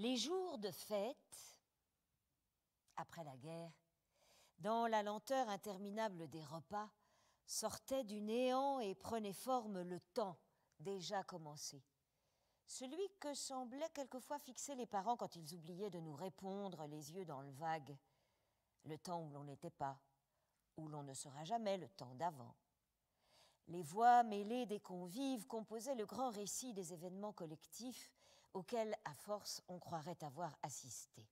Les jours de fête, après la guerre, dans la lenteur interminable des repas, sortaient du néant et prenaient forme le temps déjà commencé. Celui que semblaient quelquefois fixer les parents quand ils oubliaient de nous répondre les yeux dans le vague, le temps où l'on n'était pas, où l'on ne sera jamais le temps d'avant. Les voix mêlées des convives composaient le grand récit des événements collectifs auxquels, à force, on croirait avoir assisté.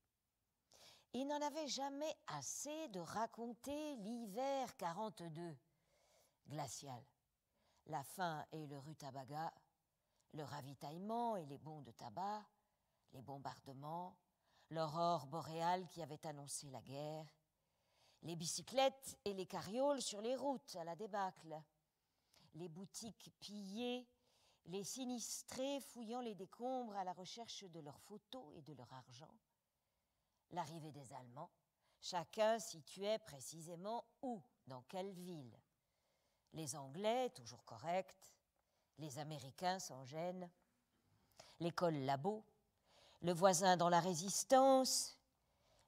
Il n'en avait jamais assez de raconter l'hiver 42, glacial, la faim et le rutabaga, le ravitaillement et les bons de tabac, les bombardements, l'aurore boréale qui avait annoncé la guerre, les bicyclettes et les carrioles sur les routes à la débâcle, les boutiques pillées, les sinistrés fouillant les décombres à la recherche de leurs photos et de leur argent, l'arrivée des Allemands, chacun situait précisément où, dans quelle ville. Les Anglais, toujours corrects, les Américains sans gêne, l'école labo, le voisin dans la résistance,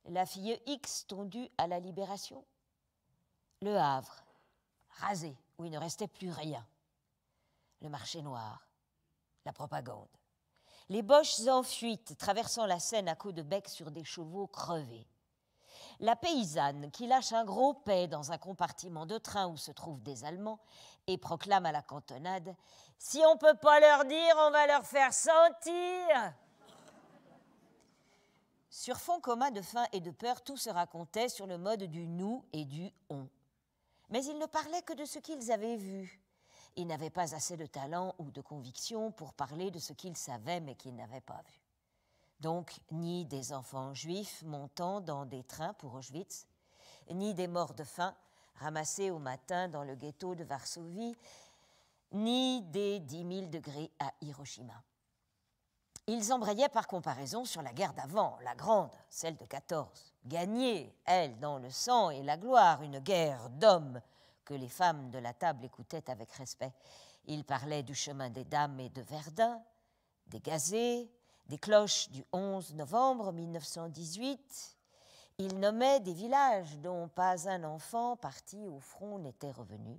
la fille X tondue à la libération, le Havre, rasé, où il ne restait plus rien, le marché noir, la propagande, les Boches en fuite traversant la Seine à coups de bec sur des chevaux crevés, la paysanne qui lâche un gros paix dans un compartiment de train où se trouvent des Allemands et proclame à la cantonade « Si on ne peut pas leur dire, on va leur faire sentir !» Sur fond commun de faim et de peur, tout se racontait sur le mode du nous et du on. Mais ils ne parlaient que de ce qu'ils avaient vu. Ils n'avaient pas assez de talent ou de conviction pour parler de ce qu'ils savaient mais qu'ils n'avaient pas vu. Donc, ni des enfants juifs montant dans des trains pour Auschwitz, ni des morts de faim ramassés au matin dans le ghetto de Varsovie, ni des 10 000 degrés à Hiroshima. Ils embrayaient par comparaison sur la guerre d'avant, la grande, celle de 14, gagnée, elle, dans le sang et la gloire, une guerre d'hommes que les femmes de la table écoutaient avec respect. Ils parlaient du chemin des dames et de Verdun, des gazés, des cloches du 11 novembre 1918. Ils nommaient des villages dont pas un enfant parti au front n'était revenu.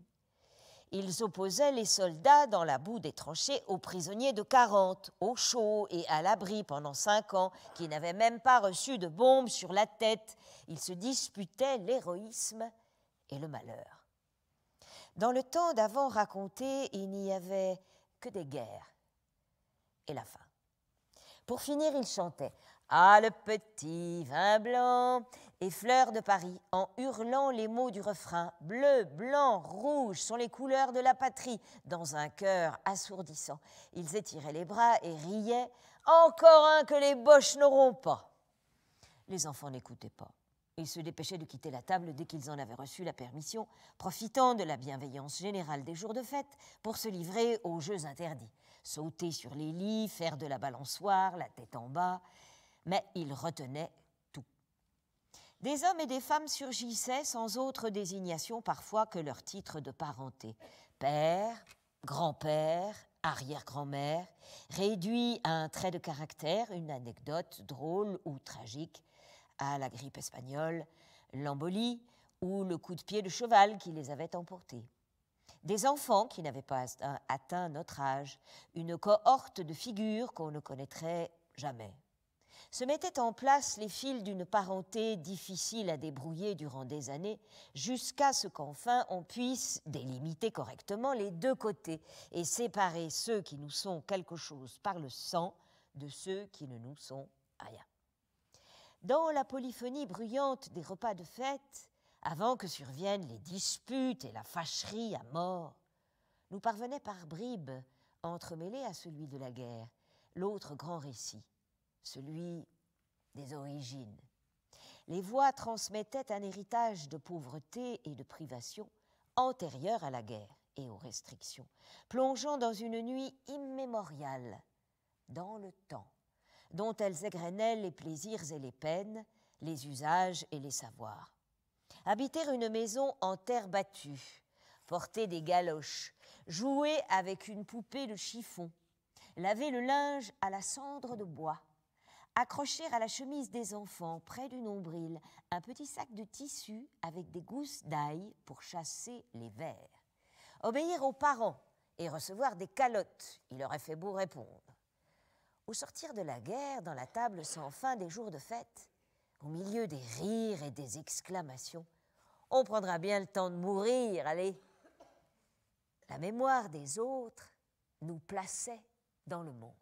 Ils opposaient les soldats dans la boue des tranchées aux prisonniers de 40, au chaud et à l'abri pendant 5 ans, qui n'avaient même pas reçu de bombes sur la tête. Ils se disputaient l'héroïsme et le malheur. Dans le temps d'avant raconté, il n'y avait que des guerres et la faim. Pour finir, il chantait « Ah, le petit vin blanc !» et « Fleurs de Paris » en hurlant les mots du refrain « Bleu, blanc, rouge sont les couleurs de la patrie » dans un chœur assourdissant. Ils étiraient les bras et riaient « Encore un que les Boches n'auront pas !» Les enfants n'écoutaient pas. Ils se dépêchaient de quitter la table dès qu'ils en avaient reçu la permission, profitant de la bienveillance générale des jours de fête pour se livrer aux jeux interdits. Sauter sur les lits, faire de la balançoire, la tête en bas, mais ils retenaient tout. Des hommes et des femmes surgissaient sans autre désignation parfois que leur titre de parenté. Père, grand-père, arrière-grand-mère, réduit à un trait de caractère, une anecdote drôle ou tragique, à la grippe espagnole, l'embolie ou le coup de pied de cheval qui les avait emportés. Des enfants qui n'avaient pas atteint notre âge, une cohorte de figures qu'on ne connaîtrait jamais. Se mettaient en place les fils d'une parenté difficile à débrouiller durant des années, jusqu'à ce qu'enfin on puisse délimiter correctement les deux côtés et séparer ceux qui nous sont quelque chose par le sang de ceux qui ne nous sont rien. Dans la polyphonie bruyante des repas de fête, avant que surviennent les disputes et la fâcherie à mort, nous parvenait par bribes, entremêlés à celui de la guerre, l'autre grand récit, celui des origines. Les voix transmettaient un héritage de pauvreté et de privation antérieur à la guerre et aux restrictions, plongeant dans une nuit immémoriale, dans le temps, dont elles égrenaient les plaisirs et les peines, les usages et les savoirs. Habiter une maison en terre battue, porter des galoches, jouer avec une poupée de chiffon, laver le linge à la cendre de bois, accrocher à la chemise des enfants, près du nombril, un petit sac de tissu avec des gousses d'ail pour chasser les vers. Obéir aux parents et recevoir des calottes, il aurait fait beau répondre. Au sortir de la guerre, dans la table sans fin des jours de fête, au milieu des rires et des exclamations, on prendra bien le temps de mourir, allez. La mémoire des autres nous plaçait dans le monde.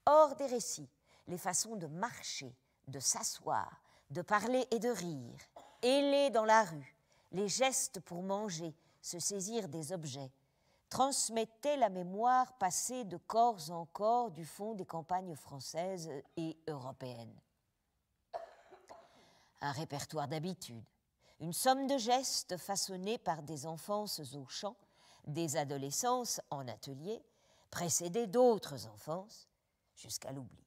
Hors des récits, les façons de marcher, de s'asseoir, de parler et de rire, ailés dans la rue, les gestes pour manger, se saisir des objets, transmettaient la mémoire passée de corps en corps du fond des campagnes françaises et européennes. Un répertoire d'habitudes, une somme de gestes façonnés par des enfances au champ, des adolescences en atelier, précédées d'autres enfances, jusqu'à l'oubli.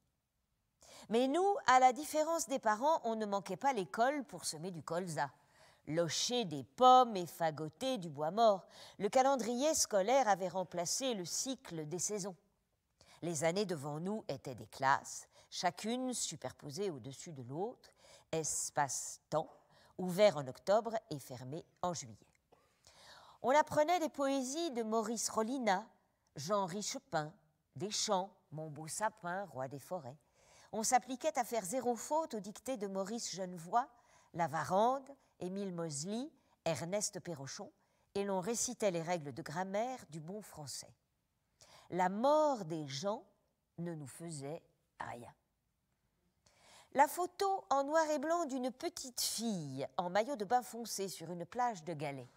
Mais nous, à la différence des parents, on ne manquait pas l'école pour semer du colza, locher des pommes et fagoter du bois mort. Le calendrier scolaire avait remplacé le cycle des saisons. Les années devant nous étaient des classes, chacune superposée au-dessus de l'autre, espace-temps, ouvert en octobre et fermé en juillet. On apprenait des poésies de Maurice Rollinat, Jean Richepin, des chants, Mon beau sapin, roi des forêts. On s'appliquait à faire zéro faute aux dictées de Maurice Genevoix, Lavarande, Émile Moseley, Ernest Perrochon, et l'on récitait les règles de grammaire du bon français. La mort des gens ne nous faisait rien. La photo en noir et blanc d'une petite fille en maillot de bain foncé sur une plage de galets,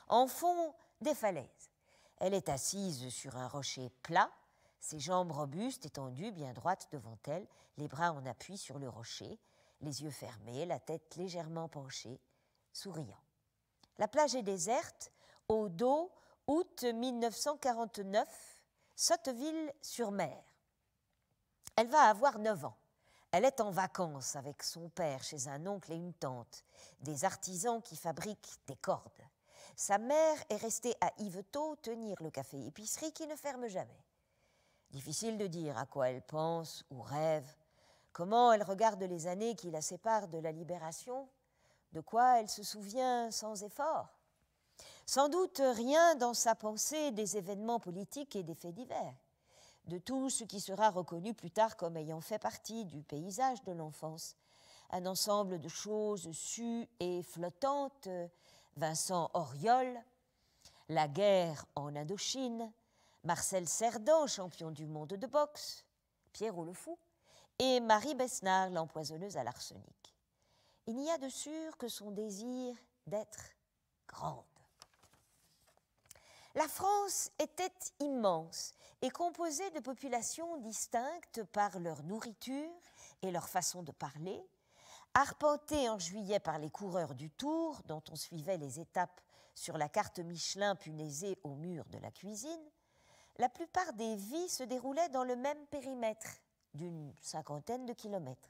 en fond des falaises. Elle est assise sur un rocher plat, ses jambes robustes étendues bien droites devant elle, les bras en appui sur le rocher, les yeux fermés, la tête légèrement penchée, souriant. La plage est déserte, au dos, août 1949, Sotteville-sur-Mer. Elle va avoir 9 ans. Elle est en vacances avec son père chez un oncle et une tante, des artisans qui fabriquent des cordes. Sa mère est restée à Yvetot tenir le café-épicerie qui ne ferme jamais. Difficile de dire à quoi elle pense ou rêve, comment elle regarde les années qui la séparent de la libération, de quoi elle se souvient sans effort. Sans doute rien dans sa pensée des événements politiques et des faits divers, de tout ce qui sera reconnu plus tard comme ayant fait partie du paysage de l'enfance, un ensemble de choses sues et flottantes, Vincent Auriol, la guerre en Indochine, Marcel Cerdan, champion du monde de boxe, Pierrot le Fou, et Marie Besnard, l'empoisonneuse à l'arsenic. Il n'y a de sûr que son désir d'être grande. La France était immense et composée de populations distinctes par leur nourriture et leur façon de parler, arpentée en juillet par les coureurs du Tour, dont on suivait les étapes sur la carte Michelin punaisée au mur de la cuisine. La plupart des vies se déroulaient dans le même périmètre, d'une 50aine de kilomètres.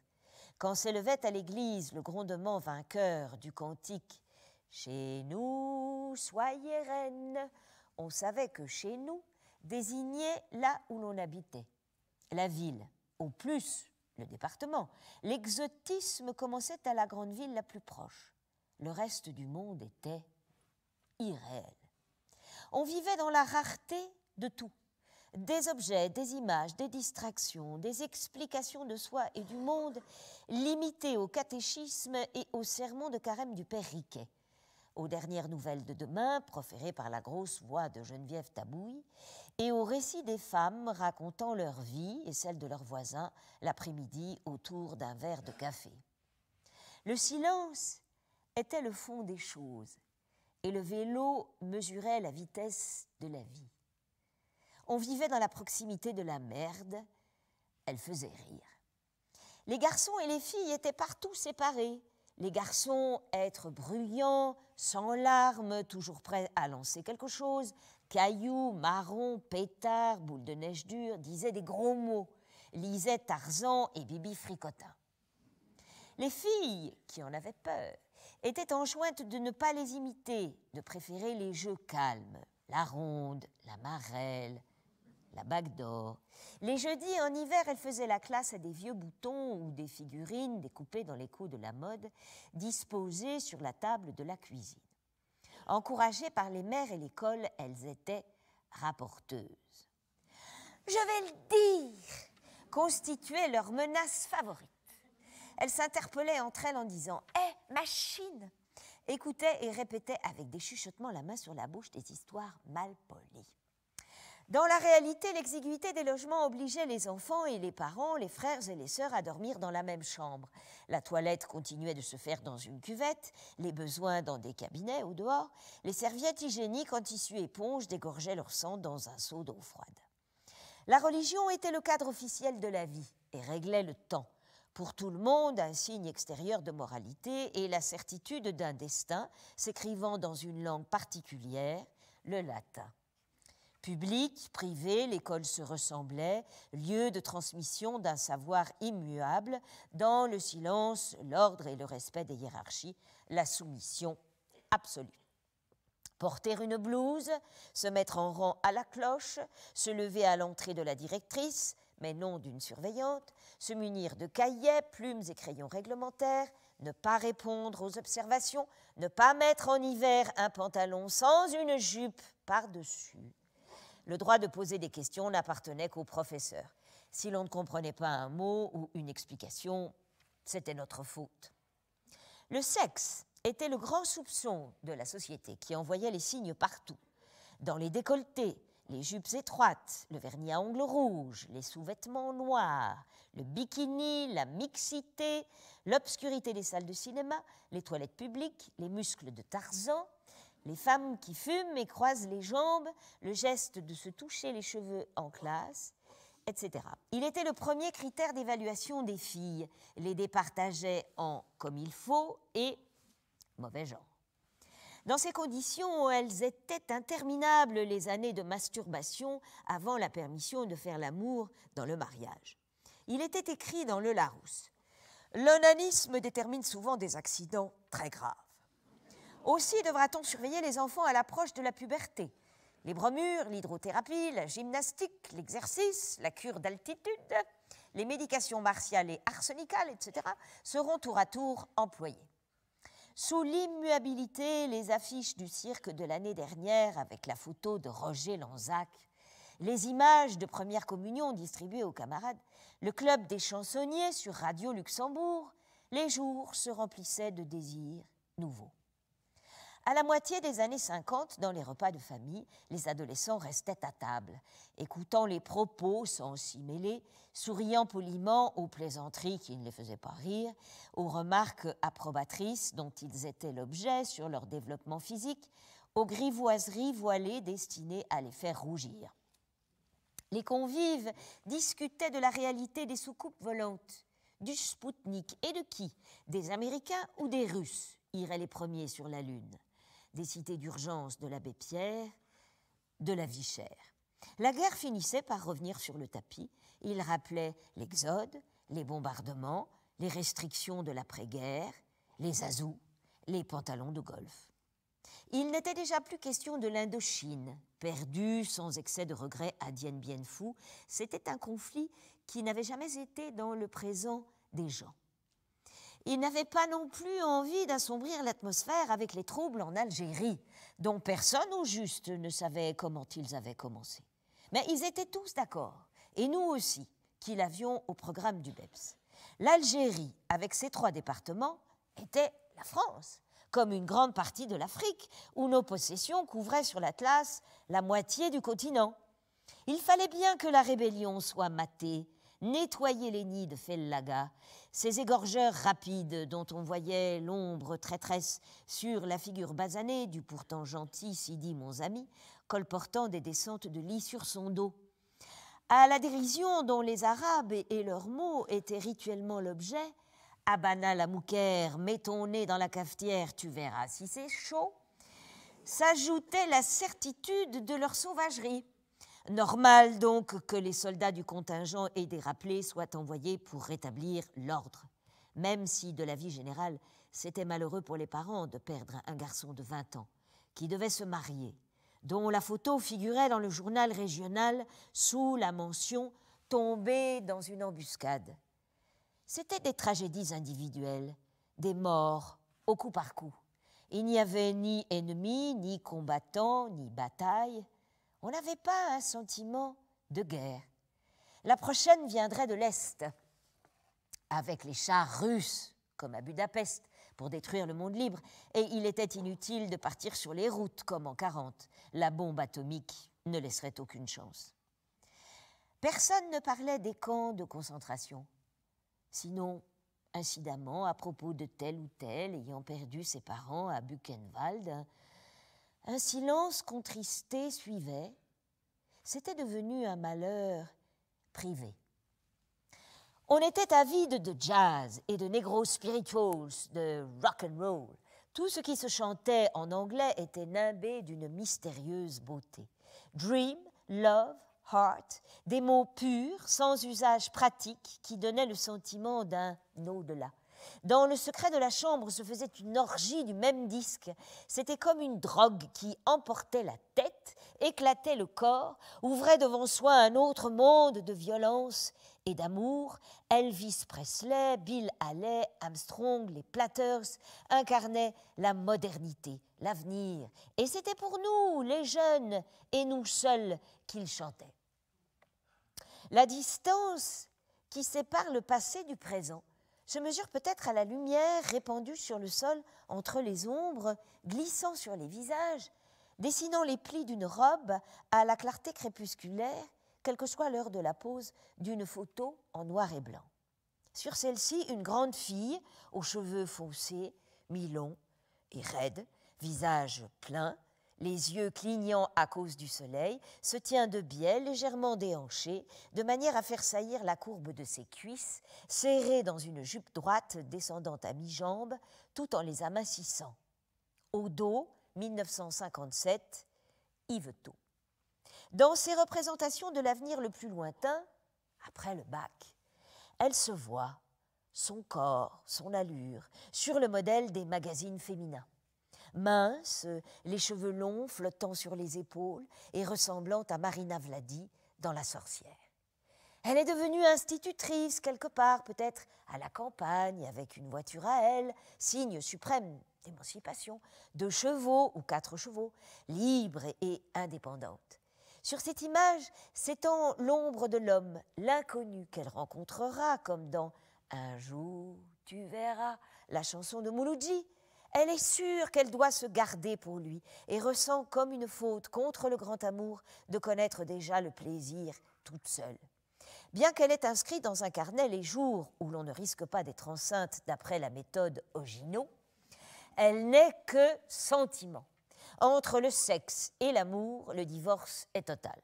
Quand s'élevait à l'église le grondement vainqueur du cantique « Chez nous, soyez reine », on savait que « chez nous » désignait là où l'on habitait. La ville, au plus le département. L'exotisme commençait à la grande ville la plus proche. Le reste du monde était irréel. On vivait dans la rareté de tout. Des objets, des images, des distractions, des explications de soi et du monde limitées au catéchisme et au sermon de carême du père Riquet, aux dernières nouvelles de demain proférées par la grosse voix de Geneviève Tabouille et aux récits des femmes racontant leur vie et celle de leurs voisins l'après-midi autour d'un verre de café. Le silence était le fond des choses et le vélo mesurait la vitesse de la vie. On vivait dans la proximité de la merde, elle faisait rire. Les garçons et les filles étaient partout séparés. Les garçons, êtres bruyants, sans larmes, toujours prêts à lancer quelque chose, cailloux, marrons, pétards, boules de neige dure, disaient des gros mots, lisaient Tarzan et Bibi Fricotin. Les filles, qui en avaient peur, étaient enjointes de ne pas les imiter, de préférer les jeux calmes, la ronde, la marelle, la bague d'or. Les jeudis, en hiver, elle faisait la classe à des vieux boutons ou des figurines découpées dans l'écho de la mode, disposées sur la table de la cuisine. Encouragées par les mères et l'école, elles étaient rapporteuses. Je vais le dire, constituait leur menace favorite. Elles s'interpellaient entre elles en disant « Hé, machine !» écoutaient et répétaient avec des chuchotements la main sur la bouche des histoires mal polies. Dans la réalité, l'exiguïté des logements obligeait les enfants et les parents, les frères et les sœurs à dormir dans la même chambre. La toilette continuait de se faire dans une cuvette, les besoins dans des cabinets ou dehors, les serviettes hygiéniques en tissu éponge dégorgeaient leur sang dans un seau d'eau froide. La religion était le cadre officiel de la vie et réglait le temps. Pour tout le monde, un signe extérieur de moralité et la certitude d'un destin s'écrivant dans une langue particulière, le latin. Public, privé, l'école se ressemblait, lieu de transmission d'un savoir immuable, dans le silence, l'ordre et le respect des hiérarchies, la soumission absolue. Porter une blouse, se mettre en rang à la cloche, se lever à l'entrée de la directrice, mais non d'une surveillante, se munir de cahiers, plumes et crayons réglementaires, ne pas répondre aux observations, ne pas mettre en hiver un pantalon sans une jupe par-dessus. Le droit de poser des questions n'appartenait qu'au professeur. Si l'on ne comprenait pas un mot ou une explication, c'était notre faute. Le sexe était le grand soupçon de la société qui envoyait les signes partout. Dans les décolletés, les jupes étroites, le vernis à ongles rouges, les sous-vêtements noirs, le bikini, la mixité, l'obscurité des salles de cinéma, les toilettes publiques, les muscles de Tarzan, les femmes qui fument et croisent les jambes, le geste de se toucher les cheveux en classe, etc. Il était le premier critère d'évaluation des filles, les départageait en « comme il faut » et « mauvais genre ». Dans ces conditions, elles étaient interminables, les années de masturbation avant la permission de faire l'amour dans le mariage. Il était écrit dans le Larousse « L'onanisme détermine souvent des accidents très graves. Aussi devra-t-on surveiller les enfants à l'approche de la puberté. Les bromures, l'hydrothérapie, la gymnastique, l'exercice, la cure d'altitude, les médications martiales et arsenicales, etc. seront tour à tour employées. Sous l'immuabilité, les affiches du cirque de l'année dernière avec la photo de Roger Lanzac, les images de première communion distribuées aux camarades, le club des chansonniers sur Radio Luxembourg, les jours se remplissaient de désirs nouveaux. À la moitié des années 50, dans les repas de famille, les adolescents restaient à table, écoutant les propos sans s'y mêler, souriant poliment aux plaisanteries qui ne les faisaient pas rire, aux remarques approbatrices dont ils étaient l'objet sur leur développement physique, aux grivoiseries voilées destinées à les faire rougir. Les convives discutaient de la réalité des soucoupes volantes, du Spoutnik et de qui, des Américains ou des Russes, iraient les premiers sur la Lune, des cités d'urgence de l'abbé Pierre, de la vie chère. La guerre finissait par revenir sur le tapis. Il rappelait l'exode, les bombardements, les restrictions de l'après-guerre, les azous, les pantalons de golf. Il n'était déjà plus question de l'Indochine, perdue sans excès de regret à Dien Bien Phu. C'était un conflit qui n'avait jamais été dans le présent des gens. Il n'avait pas non plus envie d'assombrir l'atmosphère avec les troubles en Algérie, dont personne au juste ne savait comment ils avaient commencé. Mais ils étaient tous d'accord, et nous aussi, qui l'avions au programme du BEPS. L'Algérie, avec ses 3 départements, était la France, comme une grande partie de l'Afrique, où nos possessions couvraient sur l'Atlas la moitié du continent. Il fallait bien que la rébellion soit matée, nettoyer les nids de Fellaga, ces égorgeurs rapides dont on voyait l'ombre traîtresse sur la figure basanée du pourtant gentil Sidi Monzami, colportant des descentes de lit sur son dos. À la dérision dont les Arabes et leurs mots étaient rituellement l'objet, « Abana la Mouker, mets ton nez dans la cafetière, tu verras si c'est chaud », s'ajoutait la certitude de leur sauvagerie. Normal donc que les soldats du contingent et des rappelés soient envoyés pour rétablir l'ordre, même si, de la vie générale, c'était malheureux pour les parents de perdre un garçon de 20 ans qui devait se marier, dont la photo figurait dans le journal régional sous la mention « Tombé dans une embuscade ». C'étaient des tragédies individuelles, des morts au coup par coup. Il n'y avait ni ennemis, ni combattants, ni bataille. On n'avait pas un sentiment de guerre. La prochaine viendrait de l'Est, avec les chars russes, comme à Budapest, pour détruire le monde libre, et il était inutile de partir sur les routes, comme en 40. La bombe atomique ne laisserait aucune chance. Personne ne parlait des camps de concentration, sinon incidemment à propos de tel ou tel ayant perdu ses parents à Buchenwald. Un silence contristé suivait. C'était devenu un malheur privé. On était avide de jazz et de negro spirituals, de rock and roll. Tout ce qui se chantait en anglais était nimbé d'une mystérieuse beauté. Dream, love, heart, des mots purs, sans usage pratique, qui donnaient le sentiment d'un au-delà. Dans le secret de la chambre se faisait une orgie du même disque. C'était comme une drogue qui emportait la tête, éclatait le corps, ouvrait devant soi un autre monde de violence et d'amour. Elvis Presley, Bill Haley, Armstrong, les Platters incarnaient la modernité, l'avenir. Et c'était pour nous, les jeunes, et nous seuls, qu'ils chantaient. La distance qui sépare le passé du présent se mesure peut-être à la lumière répandue sur le sol entre les ombres, glissant sur les visages, dessinant les plis d'une robe à la clarté crépusculaire, quelle que soit l'heure de la pose d'une photo en noir et blanc. Sur celle-ci, une grande fille, aux cheveux foncés, mi-longs et raides, visage plein, les yeux clignants à cause du soleil, se tient de biais, légèrement déhanchée, de manière à faire saillir la courbe de ses cuisses, serrées dans une jupe droite descendant à mi-jambe, tout en les amincissant. Au dos, 1957, Yvetot. Dans ses représentations de l'avenir le plus lointain, après le bac, elle se voit, son corps, son allure, sur le modèle des magazines féminins. Mince, les cheveux longs flottant sur les épaules et ressemblant à Marina Vladi dans La Sorcière. Elle est devenue institutrice quelque part, peut-être à la campagne, avec une voiture à elle, signe suprême d'émancipation, 2 chevaux ou 4 chevaux, libre et indépendante. Sur cette image s'étend l'ombre de l'homme, l'inconnu qu'elle rencontrera, comme dans « Un jour tu verras », la chanson de Mouloudji. Elle est sûre qu'elle doit se garder pour lui et ressent comme une faute contre le grand amour de connaître déjà le plaisir toute seule. Bien qu'elle ait inscrit dans un carnet les jours où l'on ne risque pas d'être enceinte d'après la méthode Ogino, elle n'est que sentiment. Entre le sexe et l'amour, le divorce est total.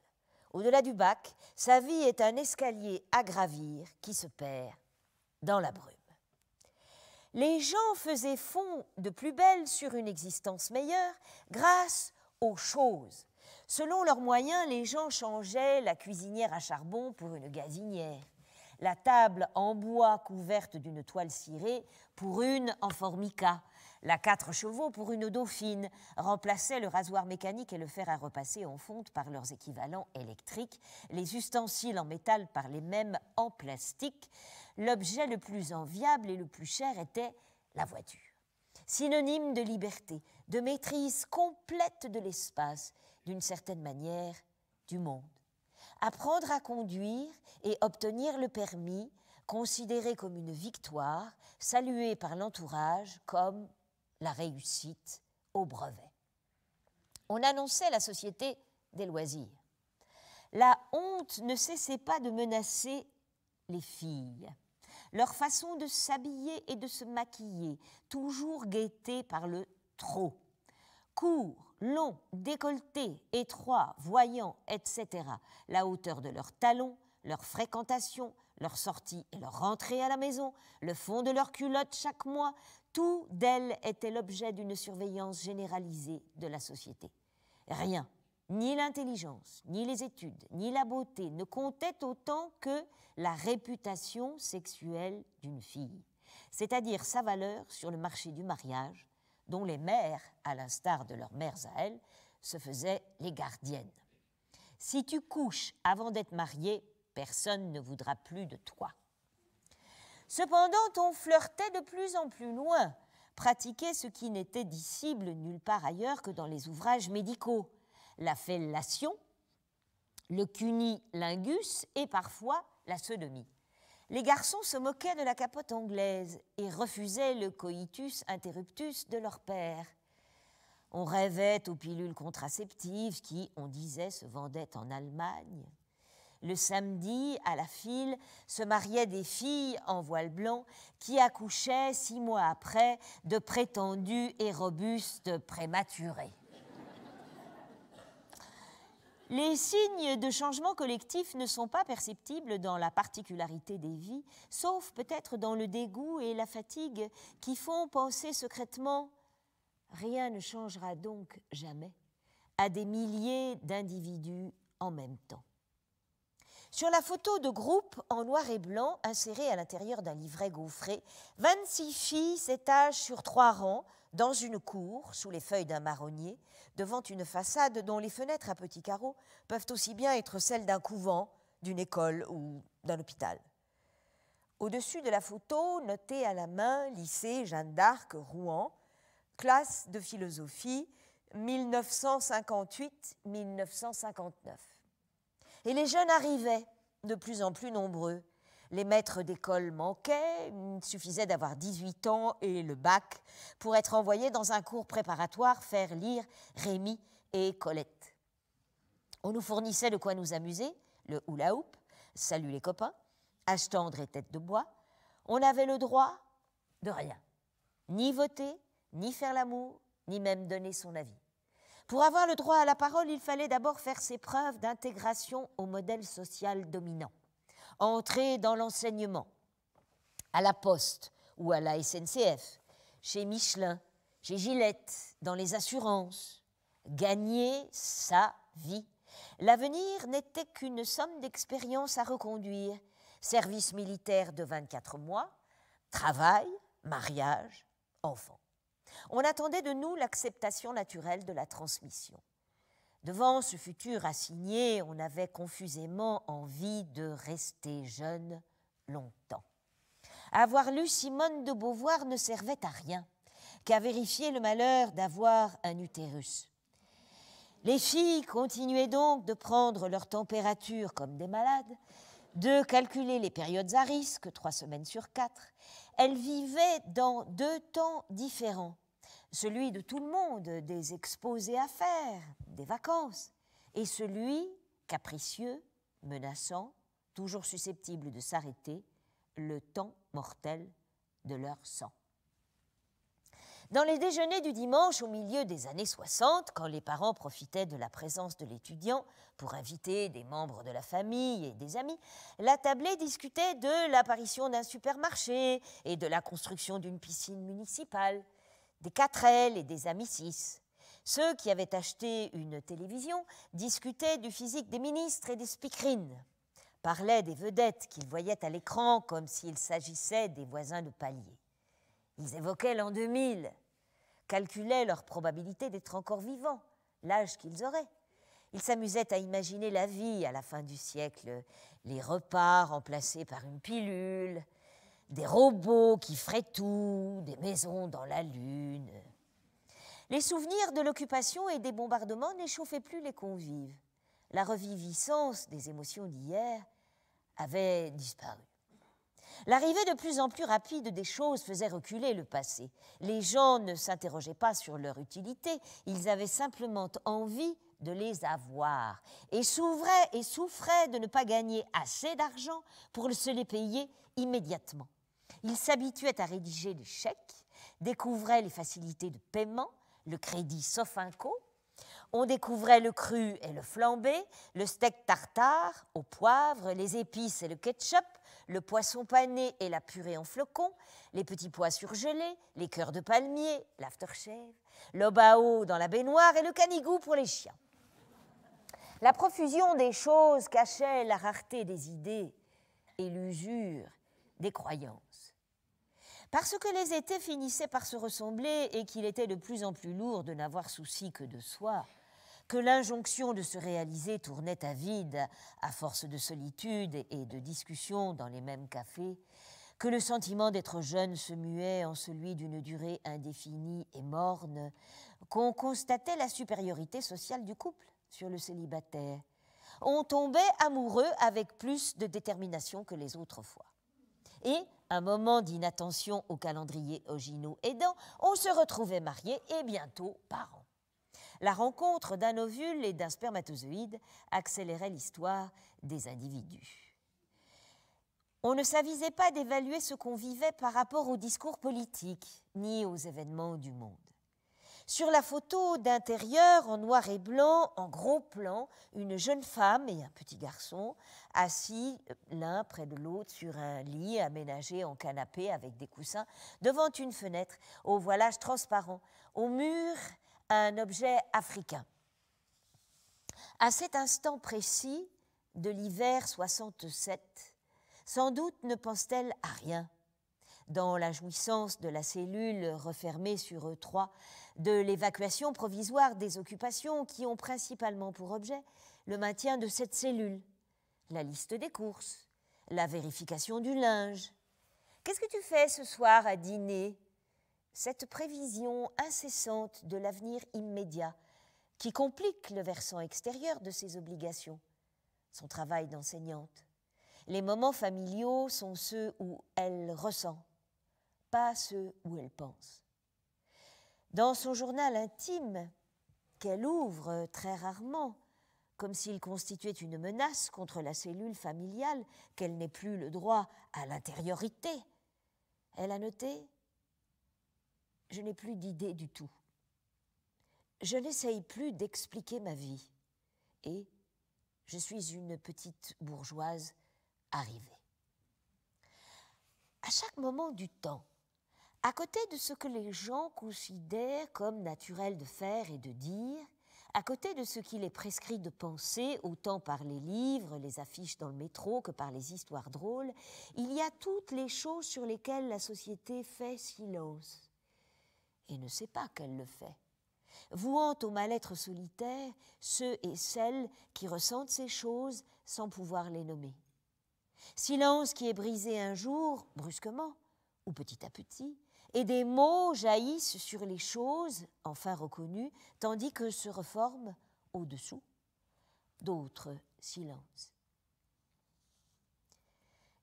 Au-delà du bac, sa vie est un escalier à gravir qui se perd dans la brume. Les gens faisaient fond de plus belle sur une existence meilleure grâce aux choses. Selon leurs moyens, les gens changeaient la cuisinière à charbon pour une gazinière, la table en bois couverte d'une toile cirée pour une en formica, la 4 chevaux pour une dauphine, remplaçaient le rasoir mécanique et le fer à repasser en fonte par leurs équivalents électriques, les ustensiles en métal par les mêmes en plastique. L'objet le plus enviable et le plus cher était la voiture. Synonyme de liberté, de maîtrise complète de l'espace, d'une certaine manière, du monde. Apprendre à conduire et obtenir le permis, considéré comme une victoire, salué par l'entourage comme la réussite au brevet. On annonçait la société des loisirs. La honte ne cessait pas de menacer les filles. Leur façon de s'habiller et de se maquiller, toujours guettée par le trop. Court, long, décolleté, étroit, voyant, etc. La hauteur de leurs talons, leur fréquentation, leur sortie et leur rentrée à la maison, le fond de leur culotte chaque mois, tout d'elles était l'objet d'une surveillance généralisée de la société. Rien, ni l'intelligence, ni les études, ni la beauté ne comptaient autant que la réputation sexuelle d'une fille, c'est-à-dire sa valeur sur le marché du mariage, dont les mères, à l'instar de leurs mères à elles, se faisaient les gardiennes. Si tu couches avant d'être marié, personne ne voudra plus de toi. Cependant, on flirtait de plus en plus loin, pratiquait ce qui n'était dissible nulle part ailleurs que dans les ouvrages médicaux, la fellation, le cunnilingus et parfois la sodomie. Les garçons se moquaient de la capote anglaise et refusaient le coitus interruptus de leur père. On rêvait aux pilules contraceptives qui, on disait, se vendaient en Allemagne. Le samedi, à la file, se mariaient des filles en voile blanc qui accouchaient 6 mois après de prétendus et robustes prématurés. Les signes de changement collectif ne sont pas perceptibles dans la particularité des vies, sauf peut-être dans le dégoût et la fatigue qui font penser secrètement « rien ne changera donc jamais » à des milliers d'individus en même temps. Sur la photo de groupe en noir et blanc insérée à l'intérieur d'un livret gaufré, 26 filles s'étagent sur 3 rangs dans une cour, sous les feuilles d'un marronnier, devant une façade dont les fenêtres à petits carreaux peuvent aussi bien être celles d'un couvent, d'une école ou d'un hôpital. Au-dessus de la photo, noté à la main, lycée Jeanne d'Arc, Rouen, classe de philosophie, 1958-1959. Et les jeunes arrivaient, de plus en plus nombreux. Les maîtres d'école manquaient, il suffisait d'avoir 18 ans et le bac pour être envoyé dans un cours préparatoire faire lire Rémi et Colette. On nous fournissait de quoi nous amuser, le hula hoop, salut les copains, âge tendre et tête de bois. On avait le droit de rien, ni voter, ni faire l'amour, ni même donner son avis. Pour avoir le droit à la parole, il fallait d'abord faire ses preuves d'intégration au modèle social dominant. Entrer dans l'enseignement, à la Poste ou à la SNCF, chez Michelin, chez Gillette, dans les assurances. Gagner sa vie. L'avenir n'était qu'une somme d'expériences à reconduire. Service militaire de 24 mois, travail, mariage, enfant. On attendait de nous l'acceptation naturelle de la transmission. Devant ce futur assigné, on avait confusément envie de rester jeune longtemps. Avoir lu Simone de Beauvoir ne servait à rien qu'à vérifier le malheur d'avoir un utérus. Les filles continuaient donc de prendre leur température comme des malades, de calculer les périodes à risque, 3 semaines sur 4. Elles vivaient dans 2 temps différents. Celui de tout le monde, des exposés à faire, des vacances, et celui, capricieux, menaçant, toujours susceptible de s'arrêter, le temps mortel de leur sang. Dans les déjeuners du dimanche au milieu des années 60, quand les parents profitaient de la présence de l'étudiant pour inviter des membres de la famille et des amis, la tablée discutait de l'apparition d'un supermarché et de la construction d'une piscine municipale, des 4L et des Amicis. Ceux qui avaient acheté une télévision discutaient du physique des ministres et des speakerines, parlaient des vedettes qu'ils voyaient à l'écran comme s'il s'agissait des voisins de palier. Ils évoquaient l'an 2000, calculaient leur probabilité d'être encore vivants, l'âge qu'ils auraient. Ils s'amusaient à imaginer la vie à la fin du siècle, les repas remplacés par une pilule, des robots qui feraient tout, des maisons dans la lune. Les souvenirs de l'occupation et des bombardements n'échauffaient plus les convives. La reviviscence des émotions d'hier avait disparu. L'arrivée de plus en plus rapide des choses faisait reculer le passé. Les gens ne s'interrogeaient pas sur leur utilité, ils avaient simplement envie de les avoir et souffraient de ne pas gagner assez d'argent pour se les payer immédiatement. Ils s'habituaient à rédiger les chèques, découvraient les facilités de paiement, le crédit Sofinco. On découvrait le cru et le flambé, le steak tartare au poivre, les épices et le ketchup, le poisson pané et la purée en flocons, les petits pois surgelés, les cœurs de palmier, l'aftershave, l'obao dans la baignoire et le canigou pour les chiens. La profusion des choses cachait la rareté des idées et l'usure des croyances. Parce que les étés finissaient par se ressembler et qu'il était de plus en plus lourd de n'avoir souci que de soi, que l'injonction de se réaliser tournait à vide à force de solitude et de discussions dans les mêmes cafés, que le sentiment d'être jeune se muait en celui d'une durée indéfinie et morne, qu'on constatait la supériorité sociale du couple sur le célibataire. On tombait amoureux avec plus de détermination que les autres fois. Et, un moment d'inattention au calendrier Ogino aidant, on se retrouvait mariés et bientôt parents. La rencontre d'un ovule et d'un spermatozoïde accélérait l'histoire des individus. On ne s'avisait pas d'évaluer ce qu'on vivait par rapport au discours politique, ni aux événements du monde. Sur la photo d'intérieur, en noir et blanc, en gros plan, une jeune femme et un petit garçon assis l'un près de l'autre sur un lit aménagé en canapé avec des coussins devant une fenêtre au voilage transparent. Au mur, un objet africain. À cet instant précis de l'hiver 67, sans doute ne pense-t-elle à rien. Dans la jouissance de la cellule refermée sur eux trois, de l'évacuation provisoire des occupations qui ont principalement pour objet le maintien de cette cellule, la liste des courses, la vérification du linge. Qu'est-ce que tu fais ce soir à dîner? Cette prévision incessante de l'avenir immédiat qui complique le versant extérieur de ses obligations, son travail d'enseignante. Les moments familiaux sont ceux où elle ressent, pas ceux où elle pense. Dans son journal intime, qu'elle ouvre très rarement, comme s'il constituait une menace contre la cellule familiale, qu'elle n'ait plus le droit à l'intériorité, elle a noté « Je n'ai plus d'idée du tout. Je n'essaye plus d'expliquer ma vie. Et je suis une petite bourgeoise arrivée. » À chaque moment du temps, à côté de ce que les gens considèrent comme naturel de faire et de dire, à côté de ce qu'il est prescrit de penser, autant par les livres, les affiches dans le métro que par les histoires drôles, il y a toutes les choses sur lesquelles la société fait silence et ne sait pas qu'elle le fait, vouant au mal-être solitaire ceux et celles qui ressentent ces choses sans pouvoir les nommer. Silence qui est brisé un jour, brusquement, ou petit à petit, et des mots jaillissent sur les choses, enfin reconnues, tandis que se reforment, au-dessous, d'autres silences.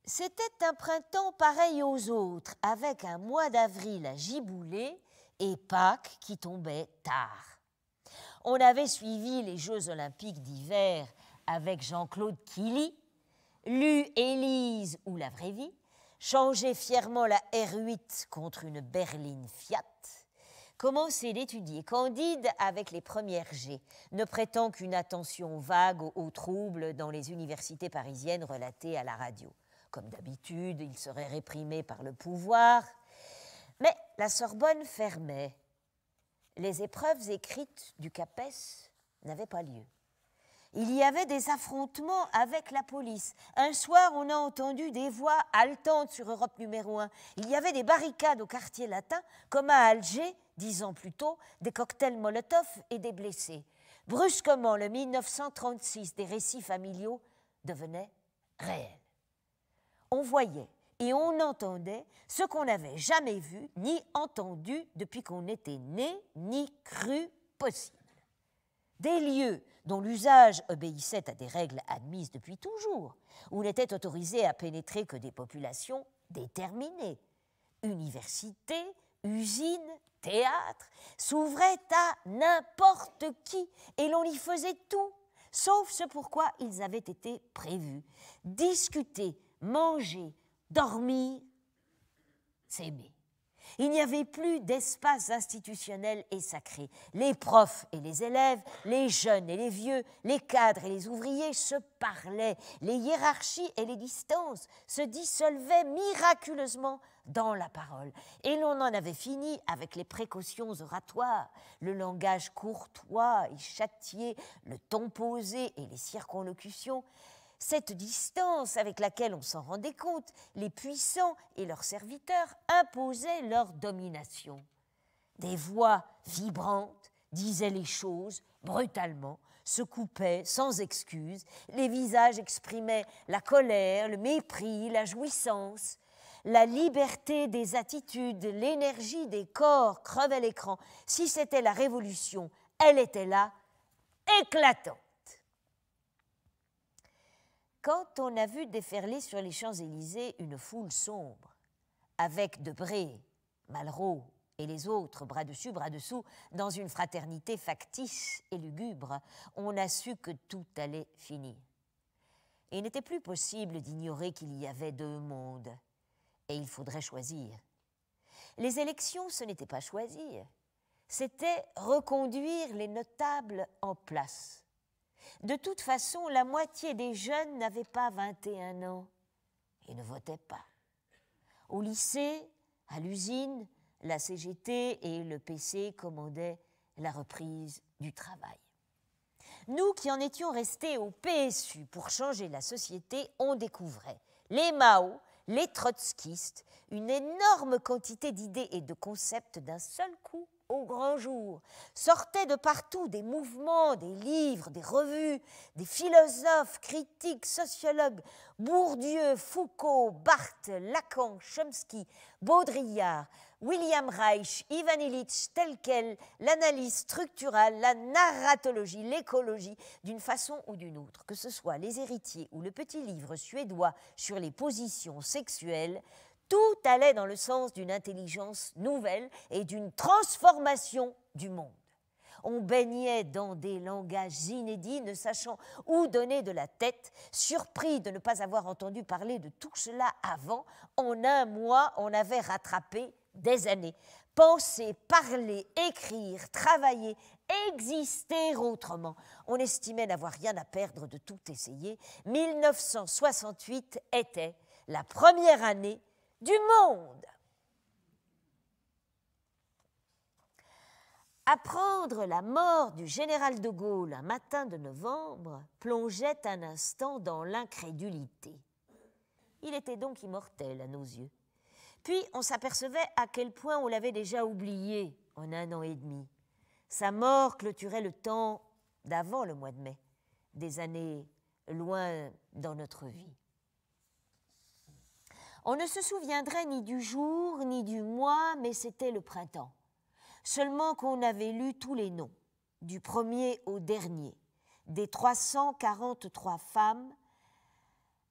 C'était un printemps pareil aux autres, avec un mois d'avril à gibouler et Pâques qui tombait tard. On avait suivi les Jeux olympiques d'hiver avec Jean-Claude Killy, lu Élise ou La vraie vie, changé fièrement la R8 contre une berline Fiat, commencé d'étudier Candide avec les premières G, ne prêtant qu'une attention vague aux troubles dans les universités parisiennes relatées à la radio. Comme d'habitude, il serait réprimé par le pouvoir, mais la Sorbonne fermait. Les épreuves écrites du CAPES n'avaient pas lieu. Il y avait des affrontements avec la police. Un soir, on a entendu des voix haletantes sur Europe numéro 1. Il y avait des barricades au quartier latin, comme à Alger, 10 ans plus tôt, des cocktails Molotov et des blessés. Brusquement, le 1936 des récits familiaux devenait réel. On voyait et on entendait ce qu'on n'avait jamais vu ni entendu depuis qu'on était né, ni cru possible. Des lieux dont l'usage obéissait à des règles admises depuis toujours, où n'étaient autorisées à pénétrer que des populations déterminées. Universités, usines, théâtres s'ouvraient à n'importe qui et l'on y faisait tout, sauf ce pourquoi ils avaient été prévus. Discuter, manger, dormir, s'aimer. Il n'y avait plus d'espace institutionnel et sacré. Les profs et les élèves, les jeunes et les vieux, les cadres et les ouvriers se parlaient. Les hiérarchies et les distances se dissolvaient miraculeusement dans la parole. Et l'on en avait fini avec les précautions oratoires, le langage courtois et châtié, le ton posé et les circonlocutions. Cette distance avec laquelle on s'en rendait compte, les puissants et leurs serviteurs imposaient leur domination. Des voix vibrantes, disaient les choses brutalement, se coupaient sans excuse, les visages exprimaient la colère, le mépris, la jouissance, la liberté des attitudes, l'énergie des corps crevait l'écran. Si c'était la révolution, elle était là, éclatante. Quand on a vu déferler sur les Champs-Élysées une foule sombre, avec Debré, Malraux et les autres, bras dessus, bras dessous, dans une fraternité factice et lugubre, on a su que tout allait finir. Et il n'était plus possible d'ignorer qu'il y avait deux mondes, et il faudrait choisir. Les élections, ce n'était pas choisir, c'était reconduire les notables en place. De toute façon, la moitié des jeunes n'avaient pas 21 ans et ne votaient pas. Au lycée, à l'usine, la CGT et le PC commandaient la reprise du travail. Nous qui en étions restés au PSU pour changer la société, on découvrait les Mao, les trotskistes, une énorme quantité d'idées et de concepts d'un seul coup au grand jour. Sortaient de partout des mouvements, des livres, des revues, des philosophes, critiques, sociologues, Bourdieu, Foucault, Barthes, Lacan, Chomsky, Baudrillard, William Reich, Ivan Illich, tel quel, l'analyse structurale, la narratologie, l'écologie, d'une façon ou d'une autre, que ce soit Les Héritiers ou le petit livre suédois sur les positions sexuelles, tout allait dans le sens d'une intelligence nouvelle et d'une transformation du monde. On baignait dans des langages inédits, ne sachant où donner de la tête, surpris de ne pas avoir entendu parler de tout cela avant. En un mois, on avait rattrapé des années. Penser, parler, écrire, travailler, exister autrement. On estimait n'avoir rien à perdre de tout essayer. 1968 était la première année du monde. Apprendre la mort du général de Gaulle un matin de novembre plongeait un instant dans l'incrédulité. Il était donc immortel à nos yeux. Puis on s'apercevait à quel point on l'avait déjà oublié en 1 an et demi. Sa mort clôturait le temps d'avant le mois de mai, des années loin dans notre vie. On ne se souviendrait ni du jour ni du mois, mais c'était le printemps. Seulement qu'on avait lu tous les noms, du premier au dernier, des 343 femmes.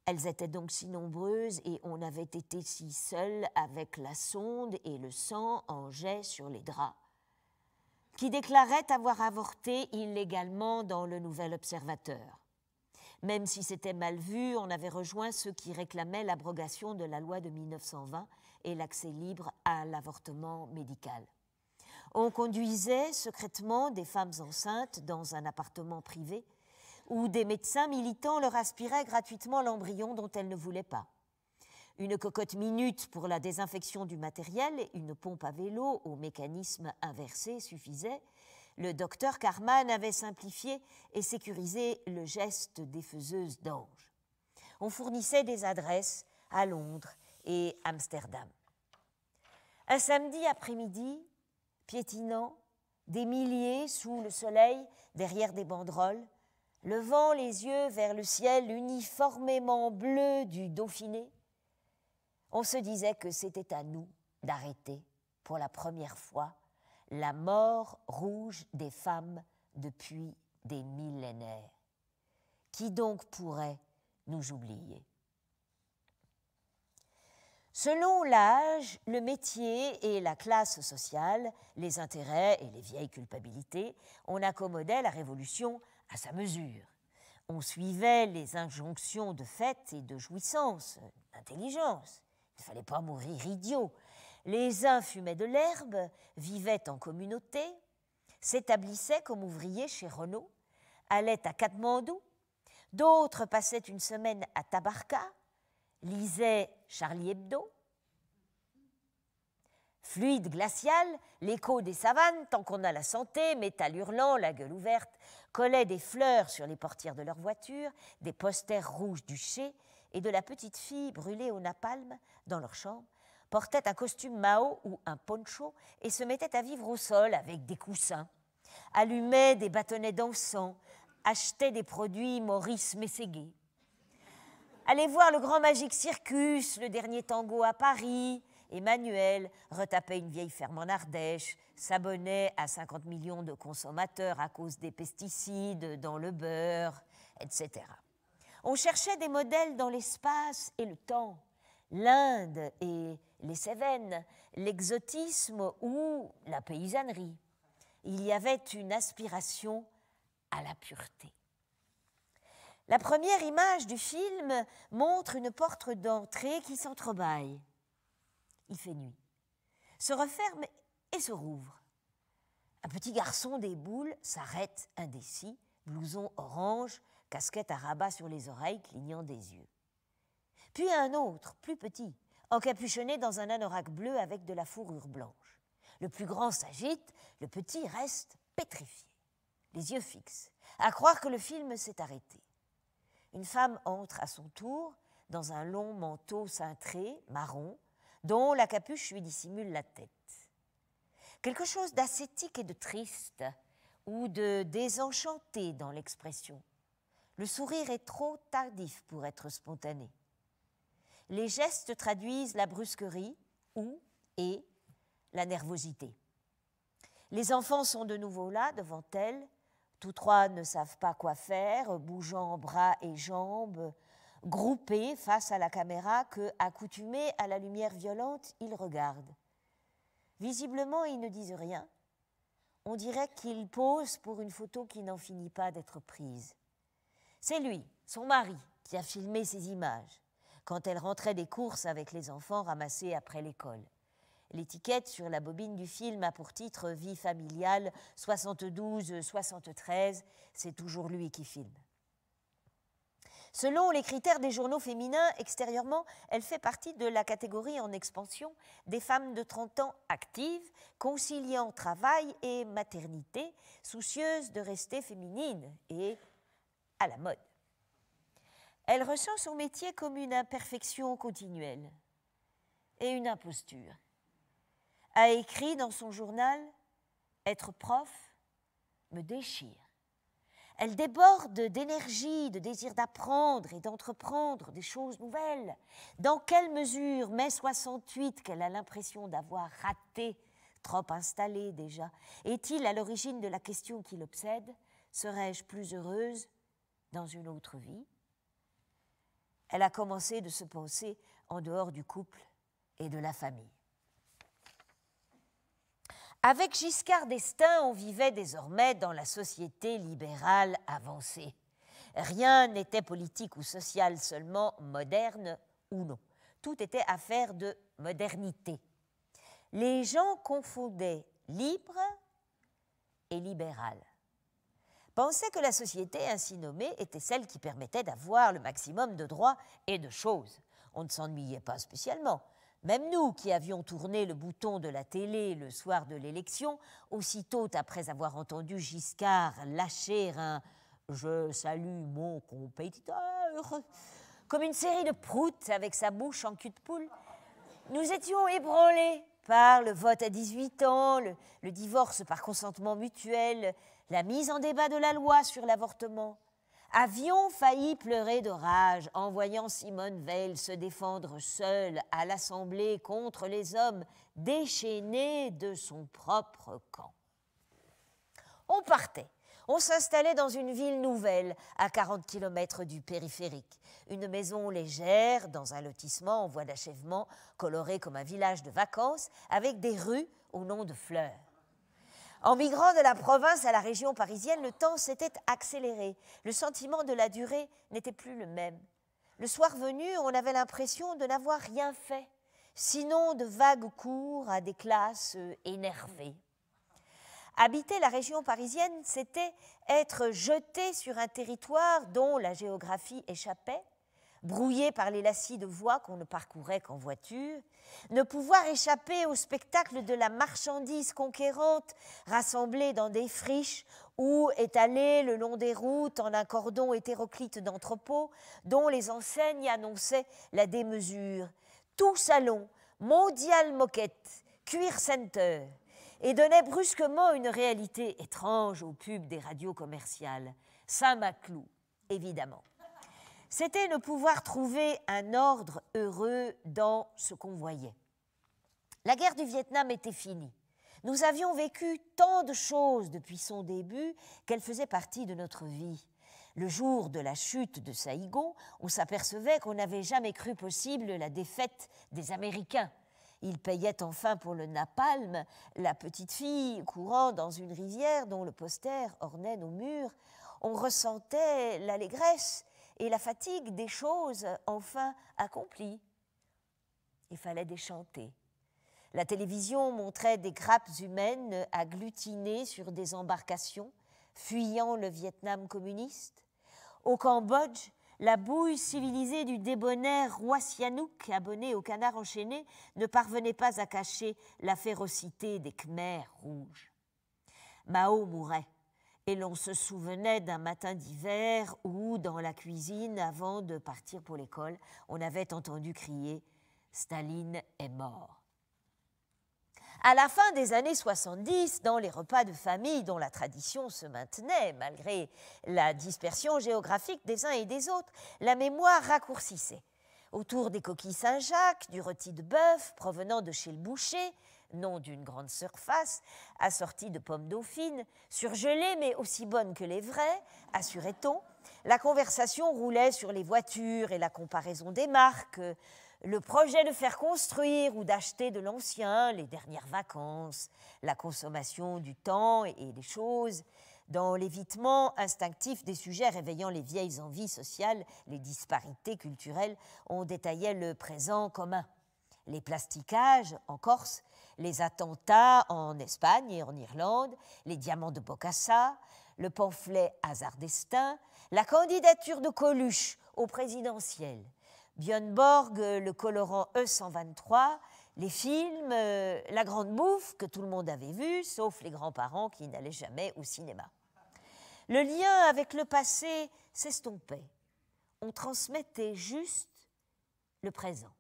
Elles étaient donc si nombreuses et on avait été si seuls avec la sonde et le sang en jet sur les draps, qui déclaraient avoir avorté illégalement dans le Nouvel Observateur. Même si c'était mal vu, on avait rejoint ceux qui réclamaient l'abrogation de la loi de 1920 et l'accès libre à l'avortement médical. On conduisait secrètement des femmes enceintes dans un appartement privé où des médecins militants leur aspiraient gratuitement l'embryon dont elles ne voulaient pas. Une cocotte minute pour la désinfection du matériel et une pompe à vélo au mécanisme inversé suffisaient. Le docteur Carman avait simplifié et sécurisé le geste des faiseuses d'anges. On fournissait des adresses à Londres et Amsterdam. Un samedi après-midi, piétinant, des milliers sous le soleil, derrière des banderoles, levant les yeux vers le ciel uniformément bleu du Dauphiné, on se disait que c'était à nous d'arrêter pour la première fois la mort rouge des femmes depuis des millénaires. Qui donc pourrait nous oublier? Selon l'âge, le métier et la classe sociale, les intérêts et les vieilles culpabilités, on accommodait la révolution à sa mesure. On suivait les injonctions de fête et de jouissance, d'intelligence. Il ne fallait pas mourir idiot. Les uns fumaient de l'herbe, vivaient en communauté, s'établissaient comme ouvriers chez Renault, allaient à Katmandou, d'autres passaient une semaine à Tabarka, lisaient Charlie Hebdo. Fluide glacial, l'écho des savanes, tant qu'on a la santé, métal hurlant, la gueule ouverte, collaient des fleurs sur les portières de leur voiture, des posters rouges du Ché et de la petite fille brûlée au napalm dans leur chambre, portaient un costume Mao ou un poncho et se mettaient à vivre au sol avec des coussins, allumait des bâtonnets d'encens, achetait des produits Maurice Mességuet. Allait voir le Grand Magique Circus, le dernier tango à Paris. Emmanuel retapait une vieille ferme en Ardèche, s'abonnait à 50 millions de consommateurs à cause des pesticides dans le beurre, etc. On cherchait des modèles dans l'espace et le temps, l'Inde et les Cévennes, l'exotisme ou la paysannerie. Il y avait une aspiration à la pureté. La première image du film montre une porte d'entrée qui s'entrebâille. Il fait nuit, se referme et se rouvre. Un petit garçon déboule, s'arrête indécis, blouson orange, casquette à rabat sur les oreilles, clignant des yeux. Puis un autre, plus petit, encapuchonné dans un anorak bleu avec de la fourrure blanche. Le plus grand s'agite, le petit reste pétrifié, les yeux fixes, à croire que le film s'est arrêté. Une femme entre à son tour dans un long manteau cintré, marron, dont la capuche lui dissimule la tête. Quelque chose d'ascétique et de triste, ou de désenchanté dans l'expression. Le sourire est trop tardif pour être spontané. Les gestes traduisent la brusquerie et la nervosité. Les enfants sont de nouveau là, devant elle. Tous trois ne savent pas quoi faire, bougeant bras et jambes, groupés face à la caméra que, accoutumés à la lumière violente, ils regardent. Visiblement, ils ne disent rien. On dirait qu'ils posent pour une photo qui n'en finit pas d'être prise. C'est lui, son mari, qui a filmé ces images, quand elle rentrait des courses avec les enfants ramassés après l'école. L'étiquette sur la bobine du film a pour titre « Vie familiale 72-73 », c'est toujours lui qui filme. Selon les critères des journaux féminins, extérieurement, elle fait partie de la catégorie en expansion des femmes de 30 ans actives, conciliant travail et maternité, soucieuses de rester féminines et à la mode. Elle ressent son métier comme une imperfection continuelle et une imposture. A écrit dans son journal « Être prof me déchire ». Elle déborde d'énergie, de désir d'apprendre et d'entreprendre des choses nouvelles. Dans quelle mesure, mai 68, qu'elle a l'impression d'avoir raté, trop installé déjà, est-il à l'origine de la question qui l'obsède ? Serais-je plus heureuse dans une autre vie ? Elle a commencé de se penser en dehors du couple et de la famille. Avec Giscard d'Estaing, on vivait désormais dans la société libérale avancée. Rien n'était politique ou social, seulement moderne ou non. Tout était affaire de modernité. Les gens confondaient libre et libéral. Pensaient que la société ainsi nommée était celle qui permettait d'avoir le maximum de droits et de choses. On ne s'ennuyait pas spécialement. Même nous qui avions tourné le bouton de la télé le soir de l'élection, aussitôt après avoir entendu Giscard lâcher un « je salue mon compétiteur » comme une série de proutes avec sa bouche en cul de poule, nous étions ébranlés par le vote à 18 ans, le divorce par consentement mutuel, la mise en débat de la loi sur l'avortement. Avions failli pleurer de rage en voyant Simone Veil se défendre seule à l'Assemblée contre les hommes déchaînés de son propre camp. On partait. On s'installait dans une ville nouvelle, à 40 km du périphérique. Une maison légère, dans un lotissement en voie d'achèvement, coloré comme un village de vacances, avec des rues au nom de fleurs. En migrant de la province à la région parisienne, le temps s'était accéléré. Le sentiment de la durée n'était plus le même. Le soir venu, on avait l'impression de n'avoir rien fait, sinon de vagues cours à des classes énervées. Habiter la région parisienne, c'était être jeté sur un territoire dont la géographie échappait, brouillé par les lacis de voies qu'on ne parcourait qu'en voiture, ne pouvoir échapper au spectacle de la marchandise conquérante rassemblée dans des friches ou étalée le long des routes en un cordon hétéroclite d'entrepôts dont les enseignes annonçaient la démesure. Tout salon, Mondial Moquette, Cuir Center, et donnait brusquement une réalité étrange aux pubs des radios commerciales. Saint-Maclou, évidemment. C'était ne pouvoir trouver un ordre heureux dans ce qu'on voyait. La guerre du Vietnam était finie. Nous avions vécu tant de choses depuis son début qu'elles faisaient partie de notre vie. Le jour de la chute de Saïgon, on s'apercevait qu'on n'avait jamais cru possible la défaite des Américains. Ils payaient enfin pour le napalm, la petite fille courant dans une rivière dont le poster ornait nos murs. On ressentait l'allégresse et la fatigue des choses enfin accomplies. Il fallait déchanter. La télévision montrait des grappes humaines agglutinées sur des embarcations, fuyant le Vietnam communiste. Au Cambodge, la bouille civilisée du débonnaire roi Sihanouk, abonné au canard enchaîné, ne parvenait pas à cacher la férocité des Khmers rouges. Mao mourait, et l'on se souvenait d'un matin d'hiver où, dans la cuisine, avant de partir pour l'école, on avait entendu crier « Staline est mort ». À la fin des années 70, dans les repas de famille dont la tradition se maintenait, malgré la dispersion géographique des uns et des autres, la mémoire raccourcissait. Autour des coquilles Saint-Jacques, du rôti de bœuf provenant de chez le boucher, non d'une grande surface, assortie de pommes dauphines, surgelées mais aussi bonnes que les vraies, assurait-on, la conversation roulait sur les voitures et la comparaison des marques, le projet de faire construire ou d'acheter de l'ancien, les dernières vacances, la consommation du temps et des choses, dans l'évitement instinctif des sujets réveillant les vieilles envies sociales, les disparités culturelles, on détaillait le présent commun. Les plastiquages en Corse, les attentats en Espagne et en Irlande, les diamants de Bokassa, le pamphlet Hasard Destin, la candidature de Coluche au présidentiel, Björn Borg, le colorant E123, les films, la grande bouffe que tout le monde avait vue, sauf les grands-parents qui n'allaient jamais au cinéma. Le lien avec le passé s'estompait. On transmettait juste le présent.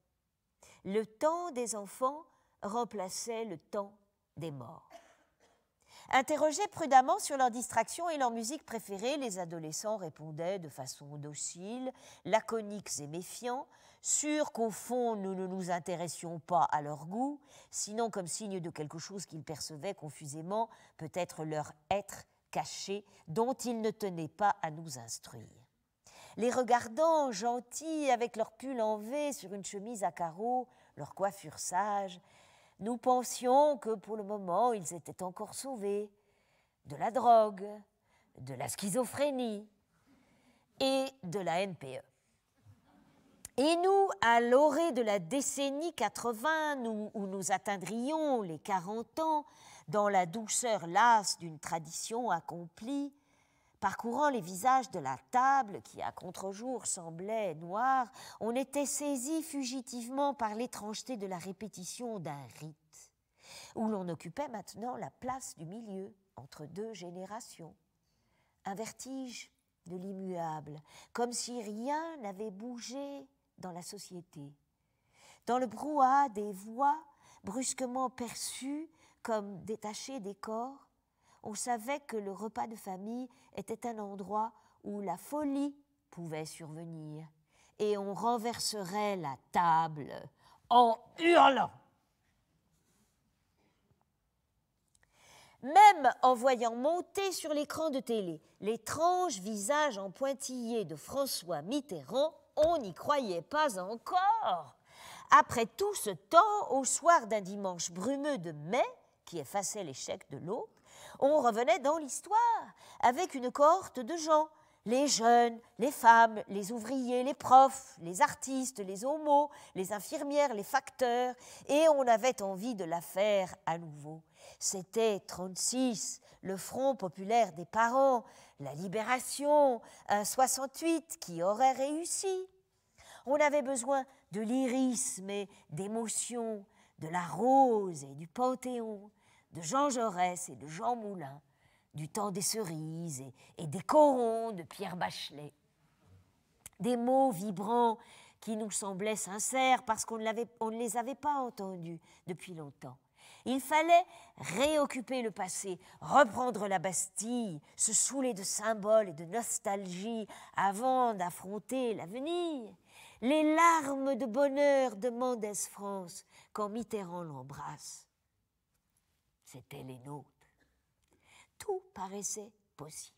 Le temps des enfants remplaçait le temps des morts. Interrogés prudemment sur leurs distractions et leur musique préférée, les adolescents répondaient de façon docile, laconiques et méfiants, sûrs qu'au fond nous ne nous intéressions pas à leur goût, sinon comme signe de quelque chose qu'ils percevaient confusément, peut-être leur être caché, dont ils ne tenaient pas à nous instruire. Les regardant gentils avec leur pull en V sur une chemise à carreaux, leur coiffure sage, nous pensions que pour le moment, ils étaient encore sauvés de la drogue, de la schizophrénie et de la NPE. Et nous, à l'orée de la décennie 80, où nous atteindrions les 40 ans, dans la douceur lasse d'une tradition accomplie, parcourant les visages de la table qui, à contre-jour, semblait noire, on était saisi fugitivement par l'étrangeté de la répétition d'un rite, où l'on occupait maintenant la place du milieu, entre deux générations. Un vertige de l'immuable, comme si rien n'avait bougé dans la société. Dans le brouhaha des voix, brusquement perçues comme détachées des corps, on savait que le repas de famille était un endroit où la folie pouvait survenir et on renverserait la table en hurlant. Même en voyant monter sur l'écran de télé l'étrange visage en pointillé de François Mitterrand, on n'y croyait pas encore. Après tout ce temps, au soir d'un dimanche brumeux de mai, qui effaçait l'échec de l'autre, on revenait dans l'histoire avec une cohorte de gens, les jeunes, les femmes, les ouvriers, les profs, les artistes, les homos, les infirmières, les facteurs, et on avait envie de la faire à nouveau. C'était 36, le Front populaire des parents, la Libération, un 68 qui aurait réussi. On avait besoin de lyrisme et d'émotion, de la rose et du Panthéon, de Jean Jaurès et de Jean Moulin, du temps des cerises et des corons de Pierre Bachelet. Des mots vibrants qui nous semblaient sincères parce qu'on ne les avait pas entendus depuis longtemps. Il fallait réoccuper le passé, reprendre la Bastille, se saouler de symboles et de nostalgie avant d'affronter l'avenir. Les larmes de bonheur de Mendès France quand Mitterrand l'embrasse. C'étaient les nôtres. Tout paraissait possible.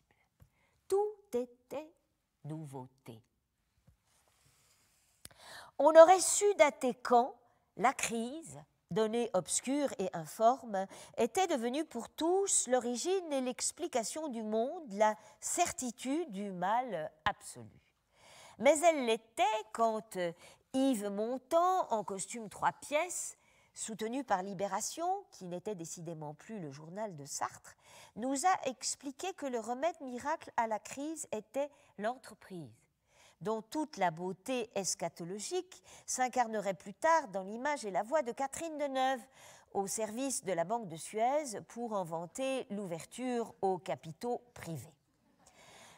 Tout était nouveauté. On aurait su dater quand la crise, donnée obscure et informe, était devenue pour tous l'origine et l'explication du monde, la certitude du mal absolu. Mais elle l'était quand Yves Montand, en costume 3 pièces, soutenu par Libération, qui n'était décidément plus le journal de Sartre, nous a expliqué que le remède miracle à la crise était l'entreprise, dont toute la beauté eschatologique s'incarnerait plus tard dans l'image et la voix de Catherine Deneuve, au service de la Banque de Suez pour en vanter l'ouverture aux capitaux privés.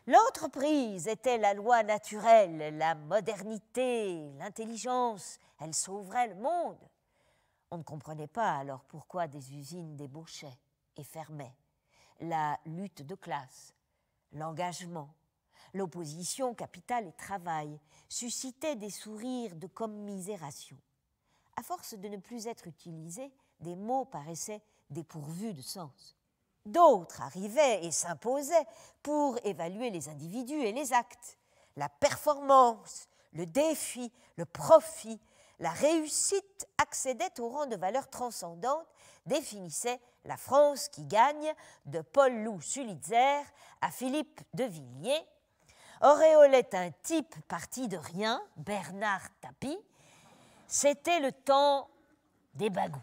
L'entreprise était la loi naturelle, la modernité, l'intelligence. Elle sauverait le monde. On ne comprenait pas alors pourquoi des usines débauchaient et fermaient. La lutte de classe, l'engagement, l'opposition capital et travail suscitaient des sourires de commisération. À force de ne plus être utilisés, des mots paraissaient dépourvus de sens. D'autres arrivaient et s'imposaient pour évaluer les individus et les actes. La performance, le défi, le profit, la réussite accédaient au rang de valeur transcendante, définissaient la France qui gagne de Paul-Loup Sulitzer à Philippe de Villiers, auréolait un type parti de rien, Bernard Tapie. C'était le temps des bagous.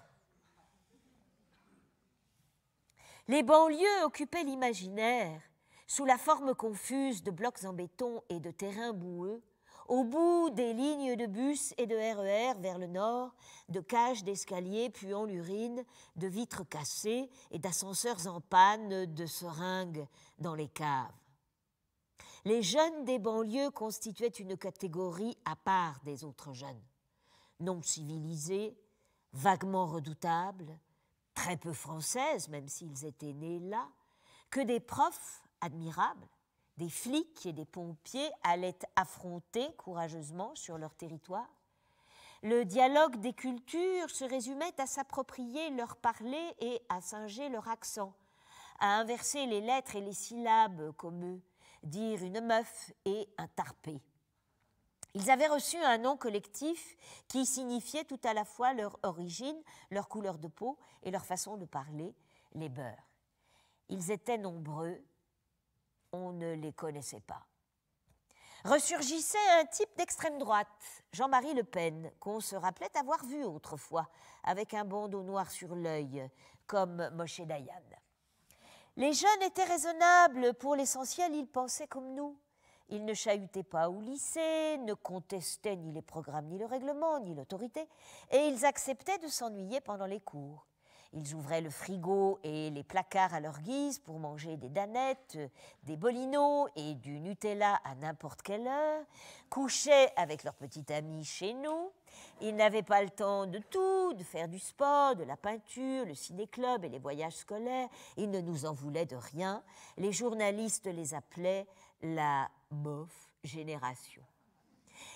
Les banlieues occupaient l'imaginaire sous la forme confuse de blocs en béton et de terrains boueux, au bout des lignes de bus et de RER vers le nord, de cages d'escaliers puant l'urine, de vitres cassées et d'ascenseurs en panne, de seringues dans les caves. Les jeunes des banlieues constituaient une catégorie à part des autres jeunes, non civilisés, vaguement redoutables, très peu françaises, même s'ils étaient nés là, que des profs admirables, des flics et des pompiers allaient affronter courageusement sur leur territoire. Le dialogue des cultures se résumait à s'approprier leur parler et à singer leur accent, à inverser les lettres et les syllabes comme eux, dire une meuf et un tarpé. Ils avaient reçu un nom collectif qui signifiait tout à la fois leur origine, leur couleur de peau et leur façon de parler, les beurs. Ils étaient nombreux, on ne les connaissait pas. Ressurgissait un type d'extrême droite, Jean-Marie Le Pen, qu'on se rappelait avoir vu autrefois, avec un bandeau noir sur l'œil, comme Moshe Dayan. Les jeunes étaient raisonnables, pour l'essentiel, ils pensaient comme nous. Ils ne chahutaient pas au lycée, ne contestaient ni les programmes, ni le règlement, ni l'autorité, et ils acceptaient de s'ennuyer pendant les cours. Ils ouvraient le frigo et les placards à leur guise pour manger des danettes, des bolinos et du Nutella à n'importe quelle heure, couchaient avec leurs petits amis chez nous. Ils n'avaient pas le temps de tout, de faire du sport, de la peinture, le ciné-club et les voyages scolaires. Ils ne nous en voulaient de rien. Les journalistes les appelaient la bof génération.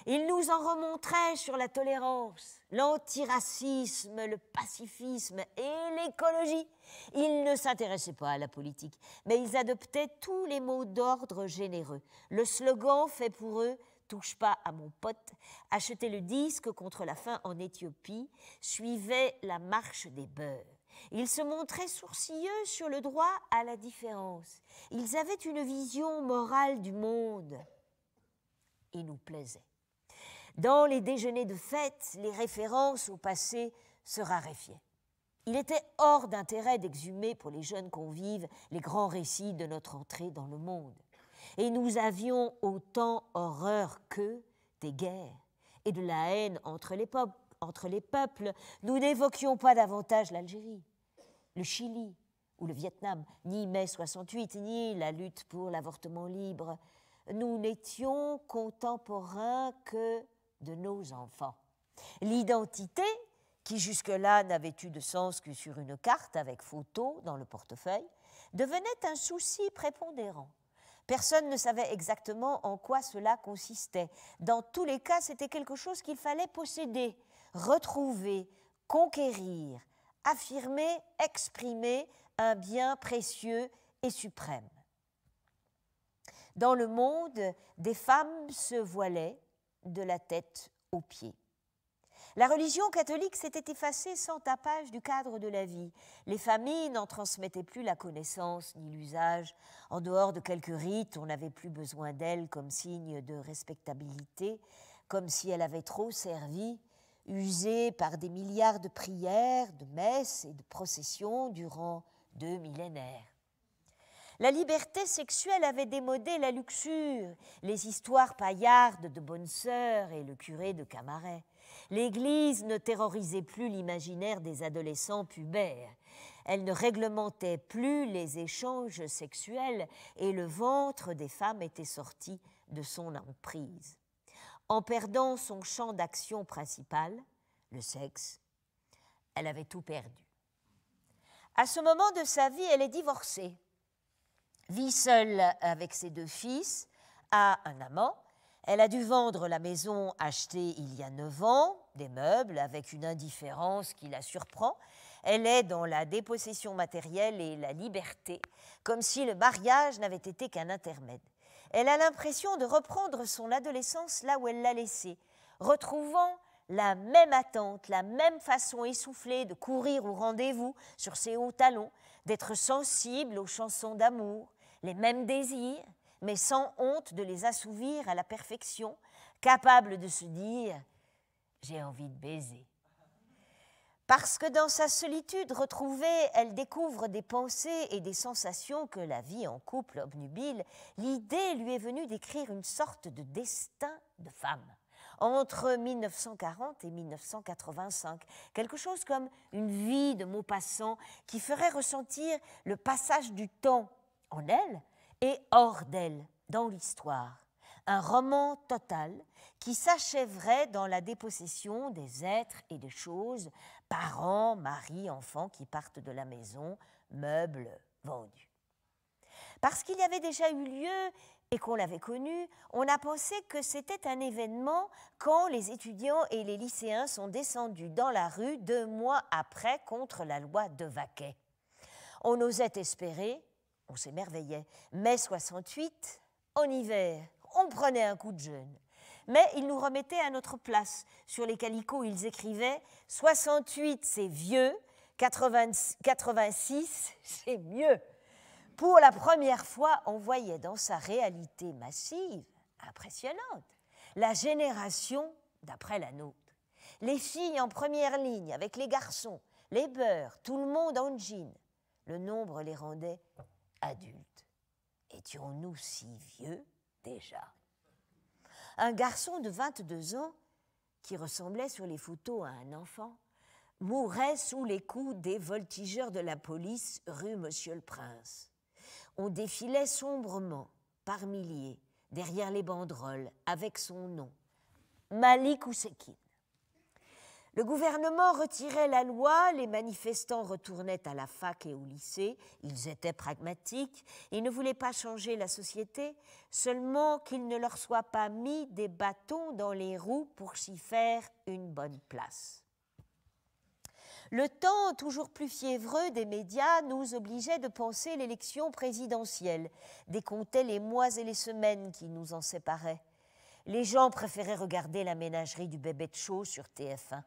Ils nous en remontraient sur la tolérance, l'antiracisme, le pacifisme et l'écologie. Ils ne s'intéressaient pas à la politique, mais ils adoptaient tous les mots d'ordre généreux. Le slogan fait pour eux « touche pas à mon pote », acheter le disque contre la faim en Éthiopie, suivait la marche des beurs. Ils se montraient sourcilleux sur le droit à la différence. Ils avaient une vision morale du monde. Ils nous plaisaient. Dans les déjeuners de fête, les références au passé se raréfiaient. Il était hors d'intérêt d'exhumer pour les jeunes convives les grands récits de notre entrée dans le monde. Et nous avions autant horreur qu'eux des guerres et de la haine entre les peuples. Nous n'évoquions pas davantage l'Algérie, le Chili ou le Vietnam, ni mai 68, ni la lutte pour l'avortement libre. Nous n'étions contemporains que de nos enfants. L'identité qui jusque-là n'avait eu de sens que sur une carte avec photo dans le portefeuille, devenait un souci prépondérant. Personne ne savait exactement en quoi cela consistait. Dans tous les cas, c'était quelque chose qu'il fallait posséder, retrouver, conquérir, affirmer, exprimer un bien précieux et suprême. Dans le monde, des femmes se voilaient de la tête aux pieds. La religion catholique s'était effacée sans tapage du cadre de la vie. Les familles n'en transmettaient plus la connaissance ni l'usage. En dehors de quelques rites, on n'avait plus besoin d'elle comme signe de respectabilité, comme si elle avait trop servi, usée par des milliards de prières, de messes et de processions durant 2 millénaires. La liberté sexuelle avait démodé la luxure, les histoires paillardes de bonnes sœurs et le curé de Camaret. L'Église ne terrorisait plus l'imaginaire des adolescents pubères. Elle ne réglementait plus les échanges sexuels et le ventre des femmes était sorti de son emprise. En perdant son champ d'action principal, le sexe, elle avait tout perdu. À ce moment de sa vie, elle est divorcée. Vit seule avec ses 2 fils, a un amant. Elle a dû vendre la maison achetée il y a 9 ans, des meubles, avec une indifférence qui la surprend. Elle est dans la dépossession matérielle et la liberté, comme si le mariage n'avait été qu'un intermède. Elle a l'impression de reprendre son adolescence là où elle l'a laissée, retrouvant la même attente, la même façon essoufflée de courir au rendez-vous sur ses hauts talons, d'être sensible aux chansons d'amour, les mêmes désirs, mais sans honte de les assouvir à la perfection, capable de se dire « j'ai envie de baiser ». Parce que dans sa solitude retrouvée, elle découvre des pensées et des sensations que la vie en couple obnubile, l'idée lui est venue d'écrire une sorte de destin de femme entre 1940 et 1985, quelque chose comme une vie de Maupassant qui ferait ressentir le passage du temps en elle et hors d'elle, dans l'histoire. Un roman total qui s'achèverait dans la dépossession des êtres et des choses, parents, maris, enfants qui partent de la maison, meubles vendus. Parce qu'il y avait déjà eu lieu et qu'on l'avait connu, on a pensé que c'était un événement quand les étudiants et les lycéens sont descendus dans la rue 2 mois après contre la loi de Vaquet. On osait espérer, on s'émerveillait, mai 68, en hiver, on prenait un coup de jeûne. Mais ils nous remettaient à notre place. Sur les calicots, ils écrivaient « 68, c'est vieux, 86, c'est mieux ». Pour la première fois, on voyait dans sa réalité massive, impressionnante, la génération d'après la nôtre. Les filles en première ligne avec les garçons, les beurs, tout le monde en jean. Le nombre les rendait adultes. Étions-nous si vieux déjà? Un garçon de 22 ans, qui ressemblait sur les photos à un enfant, mourait sous les coups des voltigeurs de la police rue Monsieur-le-Prince. On défilait sombrement, par milliers, derrière les banderoles, avec son nom, Malik Oussekine. Le gouvernement retirait la loi, les manifestants retournaient à la fac et au lycée, ils étaient pragmatiques, ils ne voulaient pas changer la société, seulement qu'il ne leur soit pas mis des bâtons dans les roues pour s'y faire une bonne place. Le temps toujours plus fiévreux des médias nous obligeait de penser l'élection présidentielle, décomptait les mois et les semaines qui nous en séparaient. Les gens préféraient regarder la ménagerie du Bébête Show sur TF1,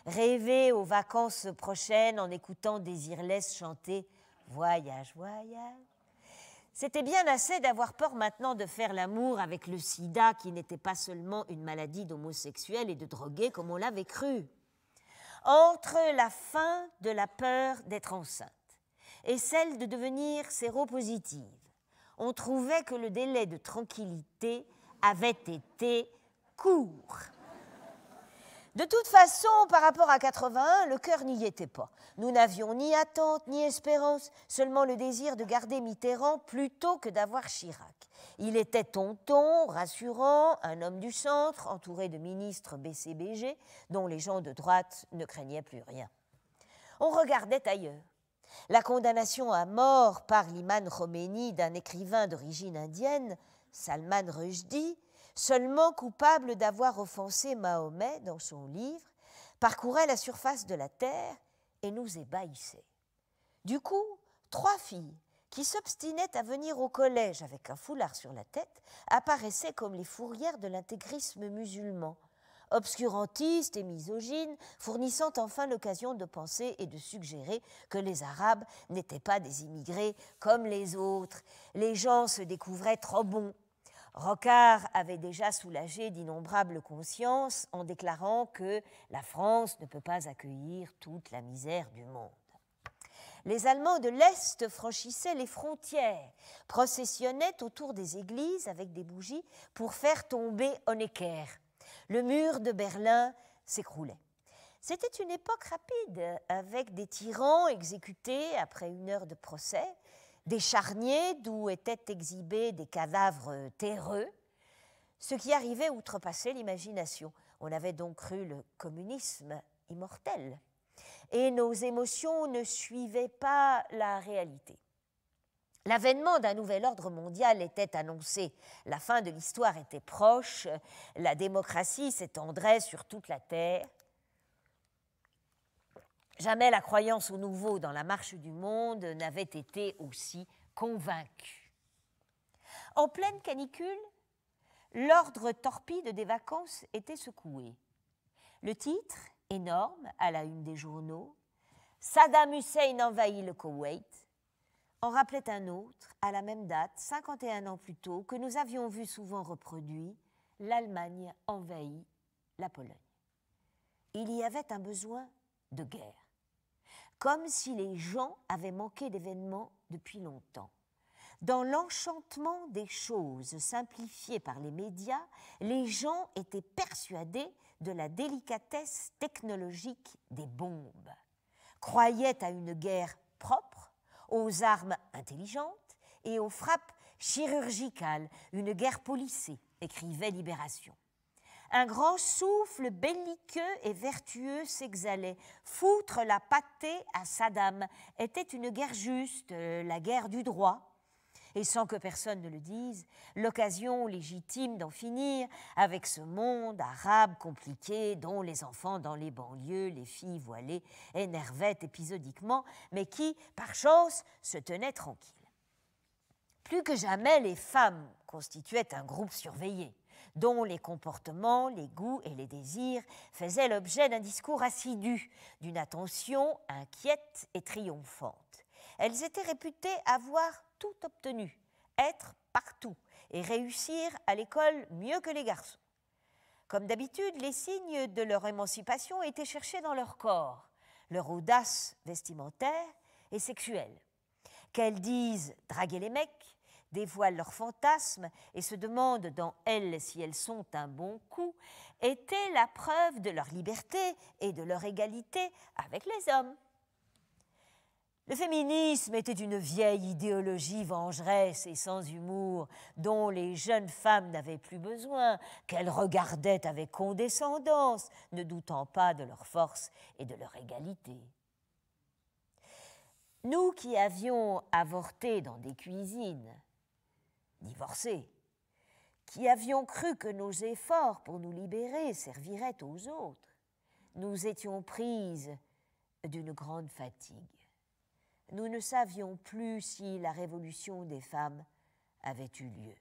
rêver aux vacances prochaines en écoutant Désirless chanter « Voyage, voyage ». C'était bien assez d'avoir peur maintenant de faire l'amour avec le sida qui n'était pas seulement une maladie d'homosexuels et de drogués comme on l'avait cru. Entre la fin de la peur d'être enceinte et celle de devenir séropositive, on trouvait que le délai de tranquillité avait été court. De toute façon, par rapport à 81, le cœur n'y était pas. Nous n'avions ni attente, ni espérance, seulement le désir de garder Mitterrand plutôt que d'avoir Chirac. Il était tonton, rassurant, un homme du centre, entouré de ministres BCBG, dont les gens de droite ne craignaient plus rien. On regardait ailleurs. La condamnation à mort par l'imam Khomeini d'un écrivain d'origine indienne, Salman Rushdie, seulement coupable d'avoir offensé Mahomet dans son livre, parcourait la surface de la terre et nous ébahissait. Du coup, 3 filles qui s'obstinaient à venir au collège avec un foulard sur la tête apparaissaient comme les fourrières de l'intégrisme musulman, obscurantistes et misogynes, fournissant enfin l'occasion de penser et de suggérer que les Arabes n'étaient pas des immigrés comme les autres. Les gens se découvraient trop bons. Rocard avait déjà soulagé d'innombrables consciences en déclarant que la France ne peut pas accueillir toute la misère du monde. Les Allemands de l'Est franchissaient les frontières, processionnaient autour des églises avec des bougies pour faire tomber Honecker. Le mur de Berlin s'écroulait. C'était une époque rapide, avec des tyrans exécutés après 1 heure de procès, des charniers d'où étaient exhibés des cadavres terreux. Ce qui arrivait outrepassait l'imagination. On avait donc cru le communisme immortel. Et nos émotions ne suivaient pas la réalité. L'avènement d'un nouvel ordre mondial était annoncé. La fin de l'histoire était proche. La démocratie s'étendrait sur toute la terre. Jamais la croyance au nouveau dans la marche du monde n'avait été aussi convaincue. En pleine canicule, l'ordre torpide des vacances était secoué. Le titre, énorme, à la une des journaux, « Saddam Hussein envahit le Koweït », en rappelait un autre, à la même date, 51 ans plus tôt, que nous avions vu souvent reproduit, « L'Allemagne envahit la Pologne ». Il y avait un besoin de guerre, comme si les gens avaient manqué d'événements depuis longtemps. Dans l'enchantement des choses simplifiées par les médias, les gens étaient persuadés de la délicatesse technologique des bombes, croyaient à une guerre propre, aux armes intelligentes et aux frappes chirurgicales, une guerre policée, écrivait Libération. Un grand souffle belliqueux et vertueux s'exhalait. Foutre la pâtée à Saddam était une guerre juste, la guerre du droit. Et sans que personne ne le dise, l'occasion légitime d'en finir avec ce monde arabe compliqué dont les enfants dans les banlieues, les filles voilées, énervaient épisodiquement, mais qui, par chance, se tenaient tranquilles. Plus que jamais, les femmes constituaient un groupe surveillé, dont les comportements, les goûts et les désirs faisaient l'objet d'un discours assidu, d'une attention inquiète et triomphante. Elles étaient réputées avoir tout obtenu, être partout et réussir à l'école mieux que les garçons. Comme d'habitude, les signes de leur émancipation étaient cherchés dans leur corps, leur audace vestimentaire et sexuelle. Qu'elles disent draguer les mecs, dévoilent leurs fantasmes et se demandent dans elles si elles sont un bon coup, était la preuve de leur liberté et de leur égalité avec les hommes. Le féminisme était une vieille idéologie vengeresse et sans humour dont les jeunes femmes n'avaient plus besoin, qu'elles regardaient avec condescendance, ne doutant pas de leur force et de leur égalité. Nous qui avions avorté dans des cuisines, divorcés, qui avions cru que nos efforts pour nous libérer serviraient aux autres, nous étions prises d'une grande fatigue. Nous ne savions plus si la révolution des femmes avait eu lieu.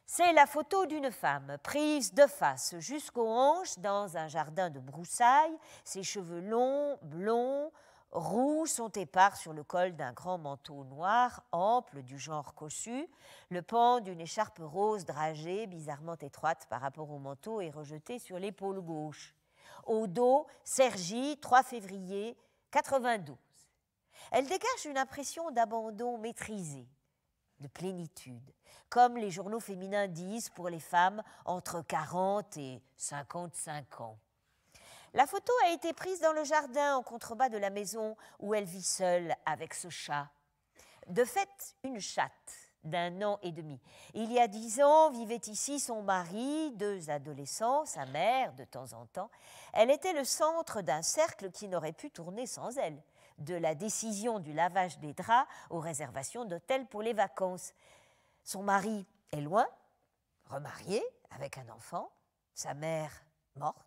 C'est la photo d'une femme prise de face jusqu'aux hanches dans un jardin de broussailles, ses cheveux longs, blonds, roux sont épars sur le col d'un grand manteau noir, ample, du genre cossu. Le pan d'une écharpe rose dragée, bizarrement étroite par rapport au manteau, est rejeté sur l'épaule gauche. Au dos, Cergy, 3 février 92. Elle dégage une impression d'abandon maîtrisé, de plénitude, comme les journaux féminins disent pour les femmes entre 40 et 55 ans. La photo a été prise dans le jardin en contrebas de la maison où elle vit seule avec ce chat. De fait, une chatte d'1 an et demi. Il y a 10 ans, vivait ici son mari, 2 adolescents, sa mère de temps en temps. Elle était le centre d'un cercle qui n'aurait pu tourner sans elle, de la décision du lavage des draps aux réservations d'hôtels pour les vacances. Son mari est loin, remarié, avec un enfant, sa mère morte.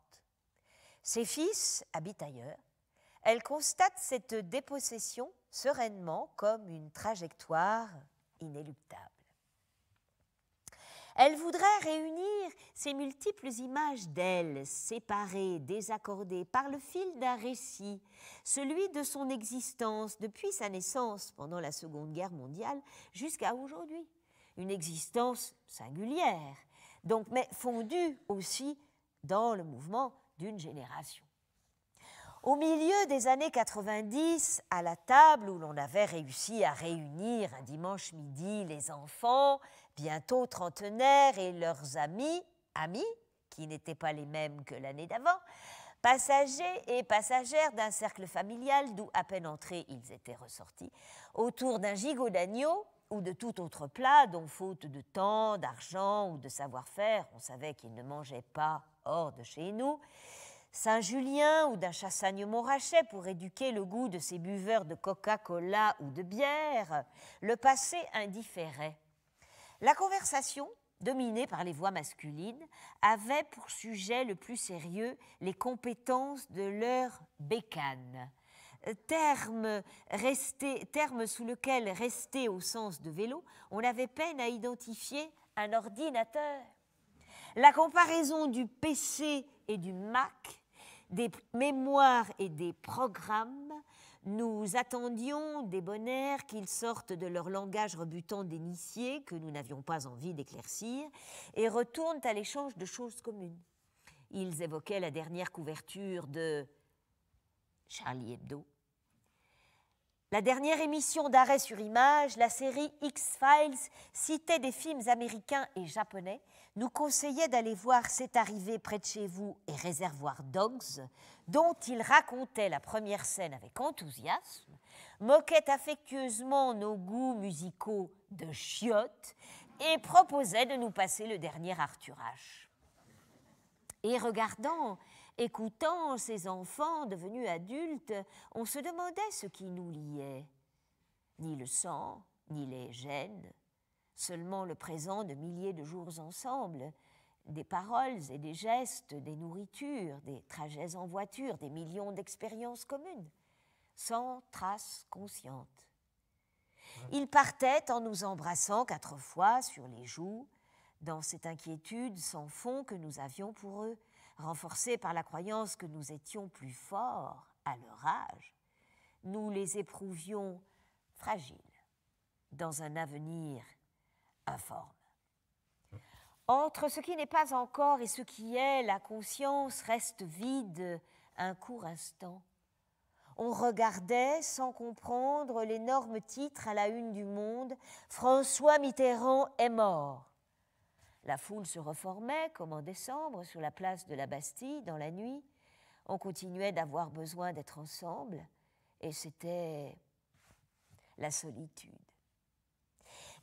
Ses fils habitent ailleurs. Elle constate cette dépossession sereinement comme une trajectoire inéluctable. Elle voudrait réunir ces multiples images d'elle, séparées, désaccordées, par le fil d'un récit, celui de son existence depuis sa naissance pendant la Seconde Guerre mondiale jusqu'à aujourd'hui. Une existence singulière, donc, mais fondue aussi dans le mouvement d'une génération. Au milieu des années 90, à la table où l'on avait réussi à réunir un dimanche midi les enfants, bientôt trentenaires, et leurs amis, qui n'étaient pas les mêmes que l'année d'avant, passagers et passagères d'un cercle familial d'où, à peine entrés, ils étaient ressortis, autour d'un gigot d'agneau ou de tout autre plat dont, faute de temps, d'argent ou de savoir-faire, on savait qu'ils ne mangeaient pas hors de chez nous, Saint-Julien ou d'un Chassagne-Montrachet pour éduquer le goût de ces buveurs de Coca-Cola ou de bière, le passé indifférait. La conversation, dominée par les voix masculines, avait pour sujet le plus sérieux les compétences de leur bécane, terme sous lequel, resté au sens de vélo, on avait peine à identifier un ordinateur. La comparaison du PC et du Mac, des mémoires et des programmes, nous attendions des bonheurs qu'ils sortent de leur langage rebutant d'initiés que nous n'avions pas envie d'éclaircir et retournent à l'échange de choses communes. Ils évoquaient la dernière couverture de Charlie Hebdo, la dernière émission d'arrêt sur image, la série X-Files, citait des films américains et japonais, nous conseillait d'aller voir C'est arrivé près de chez vous et Réservoir Dogs, dont il racontait la première scène avec enthousiasme, moquait affectueusement nos goûts musicaux de chiottes et proposait de nous passer le dernier Arthur H. Et regardant, écoutant ces enfants devenus adultes, on se demandait ce qui nous liait. Ni le sang, ni les gènes, seulement le présent de milliers de jours ensemble, des paroles et des gestes, des nourritures, des trajets en voiture, des millions d'expériences communes, sans trace consciente. Ils partaient en nous embrassant 4 fois sur les joues, dans cette inquiétude sans fond que nous avions pour eux, renforcée par la croyance que nous étions plus forts à leur âge, nous les éprouvions fragiles dans un avenir informe. Entre ce qui n'est pas encore et ce qui est, la conscience reste vide un court instant. On regardait sans comprendre l'énorme titre à la une du Monde « François Mitterrand est mort ». La foule se reformait, comme en décembre, sur la place de la Bastille, dans la nuit. On continuait d'avoir besoin d'être ensemble, et c'était la solitude.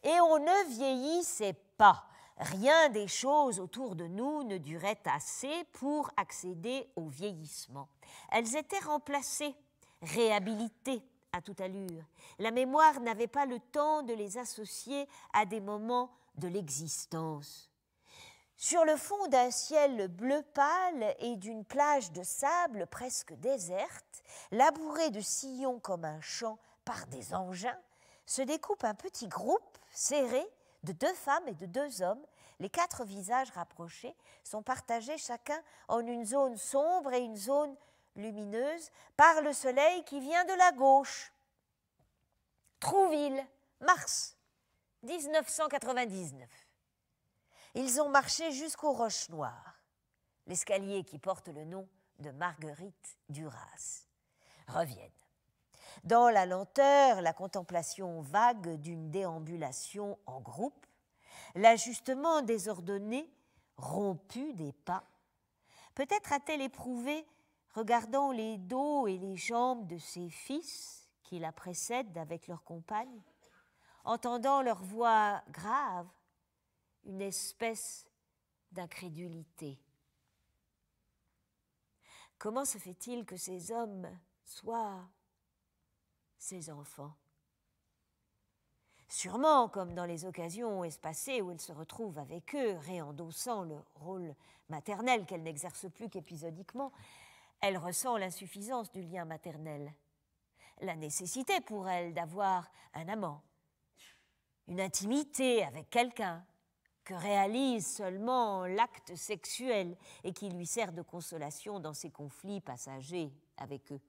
Et on ne vieillissait pas. Rien des choses autour de nous ne durait assez pour accéder au vieillissement. Elles étaient remplacées, réhabilitées à toute allure. La mémoire n'avait pas le temps de les associer à des moments de l'existence. Sur le fond d'un ciel bleu pâle et d'une plage de sable presque déserte, labourée de sillons comme un champ par des engins, se découpe un petit groupe serré de 2 femmes et de 2 hommes. Les 4 visages rapprochés sont partagés chacun en une zone sombre et une zone lumineuse par le soleil qui vient de la gauche. Trouville, mars 1999. Ils ont marché jusqu'aux Roches Noires, l'escalier qui porte le nom de Marguerite Duras. Reviennent. Dans la lenteur, la contemplation vague d'une déambulation en groupe, l'ajustement désordonné, rompu des pas, peut-être a-t-elle éprouvé, regardant les dos et les jambes de ses fils qui la précèdent avec leurs compagnes, entendant leur voix grave, une espèce d'incrédulité. Comment se fait-il que ces hommes soient ses enfants? Sûrement, comme dans les occasions espacées où elle se retrouve avec eux, réendossant le rôle maternel qu'elle n'exerce plus qu'épisodiquement, elle ressent l'insuffisance du lien maternel, la nécessité pour elle d'avoir un amant, une intimité avec quelqu'un que réalise seulement l'acte sexuel et qui lui sert de consolation dans ses conflits passagers avec eux.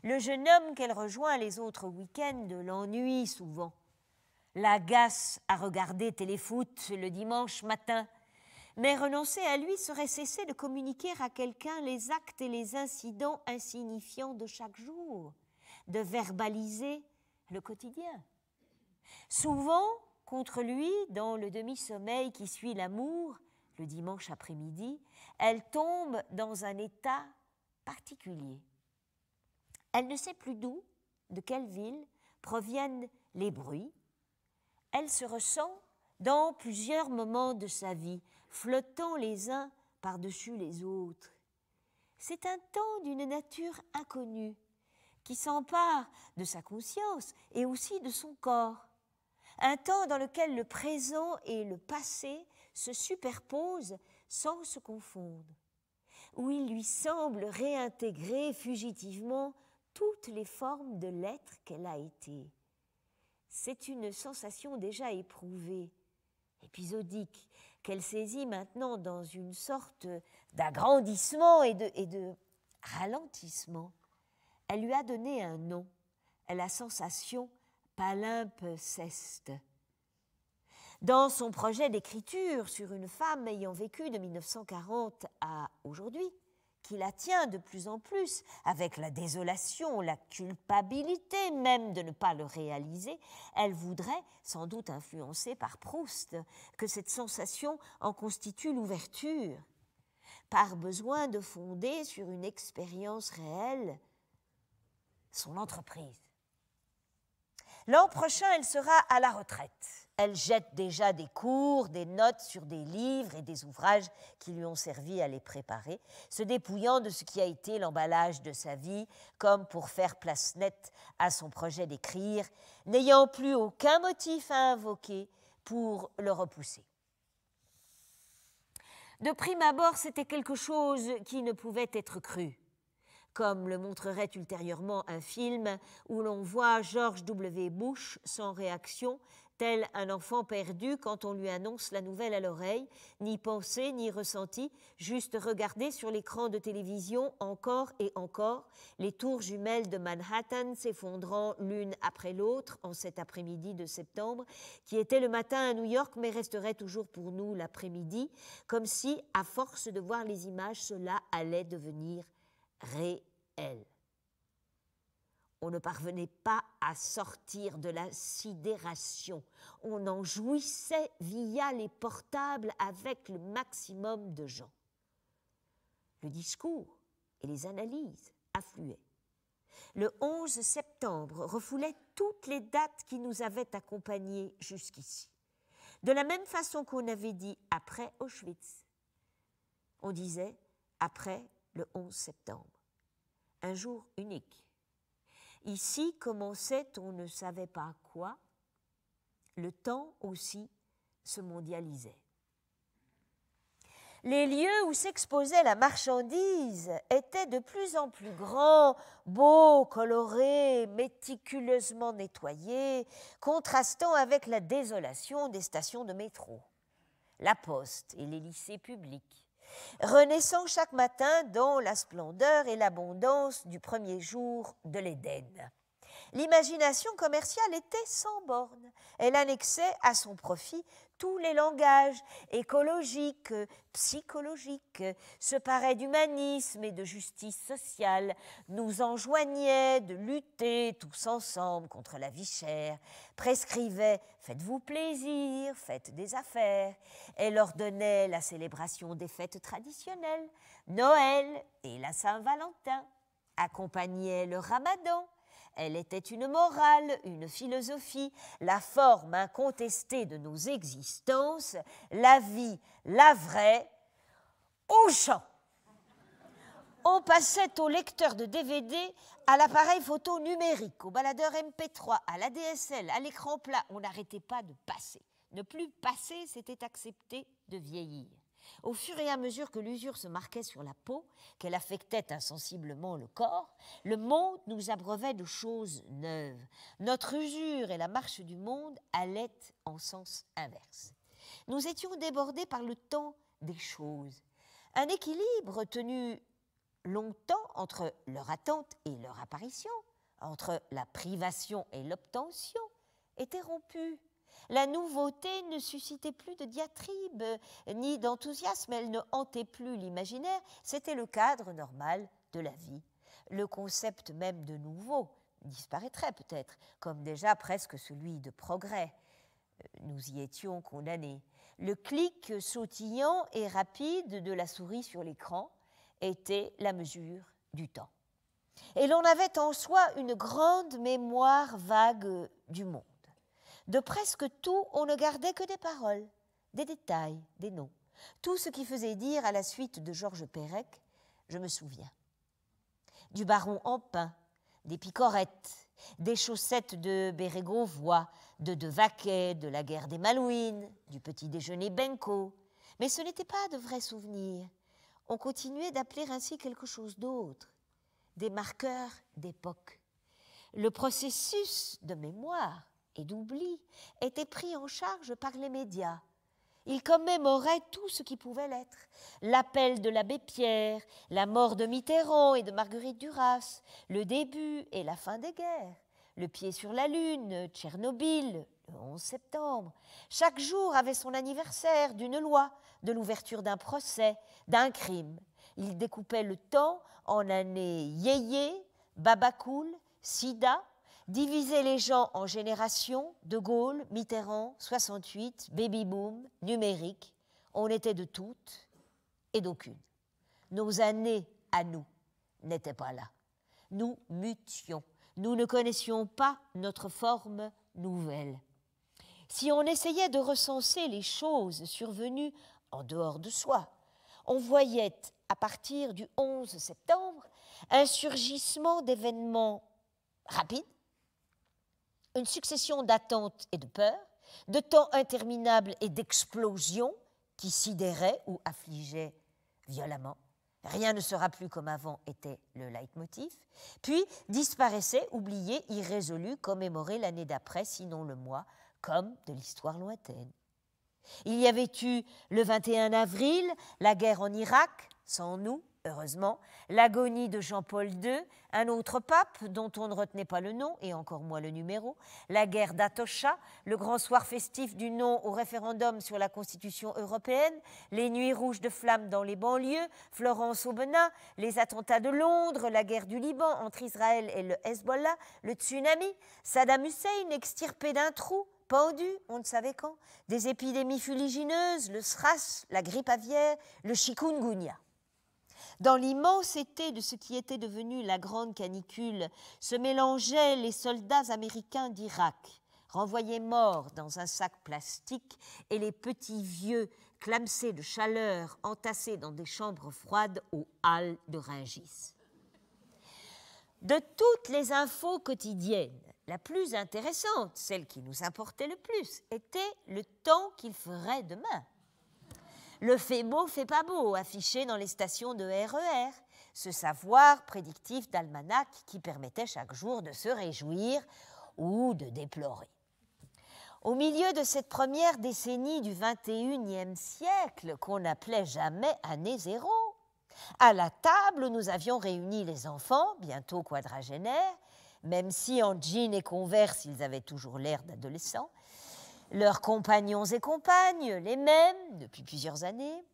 Le jeune homme qu'elle rejoint les autres week-ends l'ennuie souvent, l'agace à regarder téléfoot le dimanche matin, mais renoncer à lui serait cesser de communiquer à quelqu'un les actes et les incidents insignifiants de chaque jour, de verbaliser le quotidien. Souvent, contre lui, dans le demi-sommeil qui suit l'amour, le dimanche après-midi, elle tombe dans un état particulier. Elle ne sait plus d'où, de quelle ville, proviennent les bruits. Elle se ressent dans plusieurs moments de sa vie, flottant les uns par-dessus les autres. C'est un temps d'une nature inconnue qui s'empare de sa conscience et aussi de son corps. Un temps dans lequel le présent et le passé se superposent sans se confondre, où il lui semble réintégrer fugitivement toutes les formes de l'être qu'elle a été. C'est une sensation déjà éprouvée, épisodique, qu'elle saisit maintenant dans une sorte d'agrandissement et de ralentissement. Elle lui a donné un nom, la sensation palimpseste. Dans son projet d'écriture sur une femme ayant vécu de 1940 à aujourd'hui, qui la tient de plus en plus, avec la désolation, la culpabilité même de ne pas le réaliser, elle voudrait, sans doute influencée par Proust, que cette sensation en constitue l'ouverture, par besoin de fonder sur une expérience réelle son entreprise. L'an prochain, elle sera à la retraite. Elle jette déjà des cours, des notes sur des livres et des ouvrages qui lui ont servi à les préparer, se dépouillant de ce qui a été l'emballage de sa vie, comme pour faire place nette à son projet d'écrire, n'ayant plus aucun motif à invoquer pour le repousser. De prime abord, c'était quelque chose qui ne pouvait être cru, comme le montrerait ultérieurement un film où l'on voit George W. Bush sans réaction, tel un enfant perdu quand on lui annonce la nouvelle à l'oreille, ni pensée ni ressenti, juste regarder sur l'écran de télévision encore et encore les tours jumelles de Manhattan s'effondrant l'une après l'autre en cet après-midi de septembre, qui était le matin à New York mais resterait toujours pour nous l'après-midi, comme si, à force de voir les images, cela allait devenir réel. On ne parvenait pas à sortir de la sidération. On en jouissait via les portables avec le maximum de gens. Le discours et les analyses affluaient. Le 11 septembre refoulait toutes les dates qui nous avaient accompagnés jusqu'ici. De la même façon qu'on avait dit après Auschwitz, on disait après le 11 septembre. Un jour unique. Ici commençait on ne savait pas quoi, le temps aussi se mondialisait. Les lieux où s'exposait la marchandise étaient de plus en plus grands, beaux, colorés, méticuleusement nettoyés, contrastant avec la désolation des stations de métro, la poste et les lycées publics, renaissant chaque matin dans la splendeur et l'abondance du premier jour de l'Éden. L'imagination commerciale était sans borne. Elle annexait à son profit tous les langages écologiques, psychologiques, se paraient d'humanisme et de justice sociale, nous enjoignaient de lutter tous ensemble contre la vie chère, prescrivaient « faites-vous plaisir, faites des affaires », elle ordonnait la célébration des fêtes traditionnelles, Noël et la Saint-Valentin, accompagnait le Ramadan. Elle était une morale, une philosophie, la forme incontestée de nos existences, la vie, la vraie, au chant. On passait au lecteur de DVD, à l'appareil photo numérique, au baladeur MP3, à la DSL, à l'écran plat. On n'arrêtait pas de passer. Ne plus passer, c'était accepter de vieillir. Au fur et à mesure que l'usure se marquait sur la peau, qu'elle affectait insensiblement le corps, le monde nous abreuvait de choses neuves. Notre usure et la marche du monde allaient en sens inverse. Nous étions débordés par le temps des choses. Un équilibre tenu longtemps entre leur attente et leur apparition, entre la privation et l'obtention, était rompu. La nouveauté ne suscitait plus de diatribes ni d'enthousiasme, elle ne hantait plus l'imaginaire, c'était le cadre normal de la vie. Le concept même de nouveau disparaîtrait peut-être, comme déjà presque celui de progrès. Nous y étions condamnés. Le clic sautillant et rapide de la souris sur l'écran était la mesure du temps. Et l'on avait en soi une grande mémoire vague du monde. De presque tout, on ne gardait que des paroles, des détails, des noms. Tout ce qui faisait dire à la suite de Georges Perec, je me souviens. Du baron Empin, des picorettes, des chaussettes de Bérégovoy, de Vaquet, de la guerre des Malouines, du petit déjeuner Benko. Mais ce n'était pas de vrais souvenirs. On continuait d'appeler ainsi quelque chose d'autre, des marqueurs d'époque. Le processus de mémoire et d'oubli était pris en charge par les médias. Il commémorait tout ce qui pouvait l'être. L'appel de l'abbé Pierre, la mort de Mitterrand et de Marguerite Duras, le début et la fin des guerres, le pied sur la lune, Tchernobyl, le 11 septembre. Chaque jour avait son anniversaire d'une loi, de l'ouverture d'un procès, d'un crime. Il découpait le temps en années yéyé, babacool, sida, diviser les gens en générations, De Gaulle, Mitterrand, 68, baby-boom, numérique. On était de toutes et d'aucune. Nos années à nous n'étaient pas là. Nous mutions. Nous ne connaissions pas notre forme nouvelle. Si on essayait de recenser les choses survenues en dehors de soi, on voyait, à partir du 11 septembre, un surgissement d'événements rapides, une succession d'attentes et de peurs, de temps interminables et d'explosions qui sidéraient ou affligeaient violemment. Rien ne sera plus comme avant était le leitmotiv. Puis disparaissait, oublié, irrésolu, commémoré l'année d'après, sinon le mois, comme de l'histoire lointaine. Il y avait eu le 21 avril, la guerre en Irak, sans nous, heureusement, l'agonie de Jean-Paul II, un autre pape dont on ne retenait pas le nom et encore moins le numéro, la guerre d'Atocha, le grand soir festif du non au référendum sur la Constitution européenne, les nuits rouges de flammes dans les banlieues, Florence Aubenas, les attentats de Londres, la guerre du Liban entre Israël et le Hezbollah, le tsunami, Saddam Hussein extirpé d'un trou, pendu, on ne savait quand, des épidémies fuligineuses, le SRAS, la grippe aviaire, le chikungunya. Dans l'immensité de ce qui était devenu la grande canicule se mélangeaient les soldats américains d'Irak, renvoyés morts dans un sac plastique, et les petits vieux clamsés de chaleur entassés dans des chambres froides aux halles de Rungis. De toutes les infos quotidiennes, la plus intéressante, celle qui nous importait le plus, était le temps qu'il ferait demain. Le fait beau, fait pas beau, affiché dans les stations de RER, ce savoir prédictif d'almanach qui permettait chaque jour de se réjouir ou de déplorer. Au milieu de cette première décennie du XXIe siècle, qu'on n'appelait jamais année zéro, à la table, nous avions réuni les enfants, bientôt quadragénaires, même si en jeans et converse, ils avaient toujours l'air d'adolescents, leurs compagnons et compagnes, les mêmes depuis plusieurs années,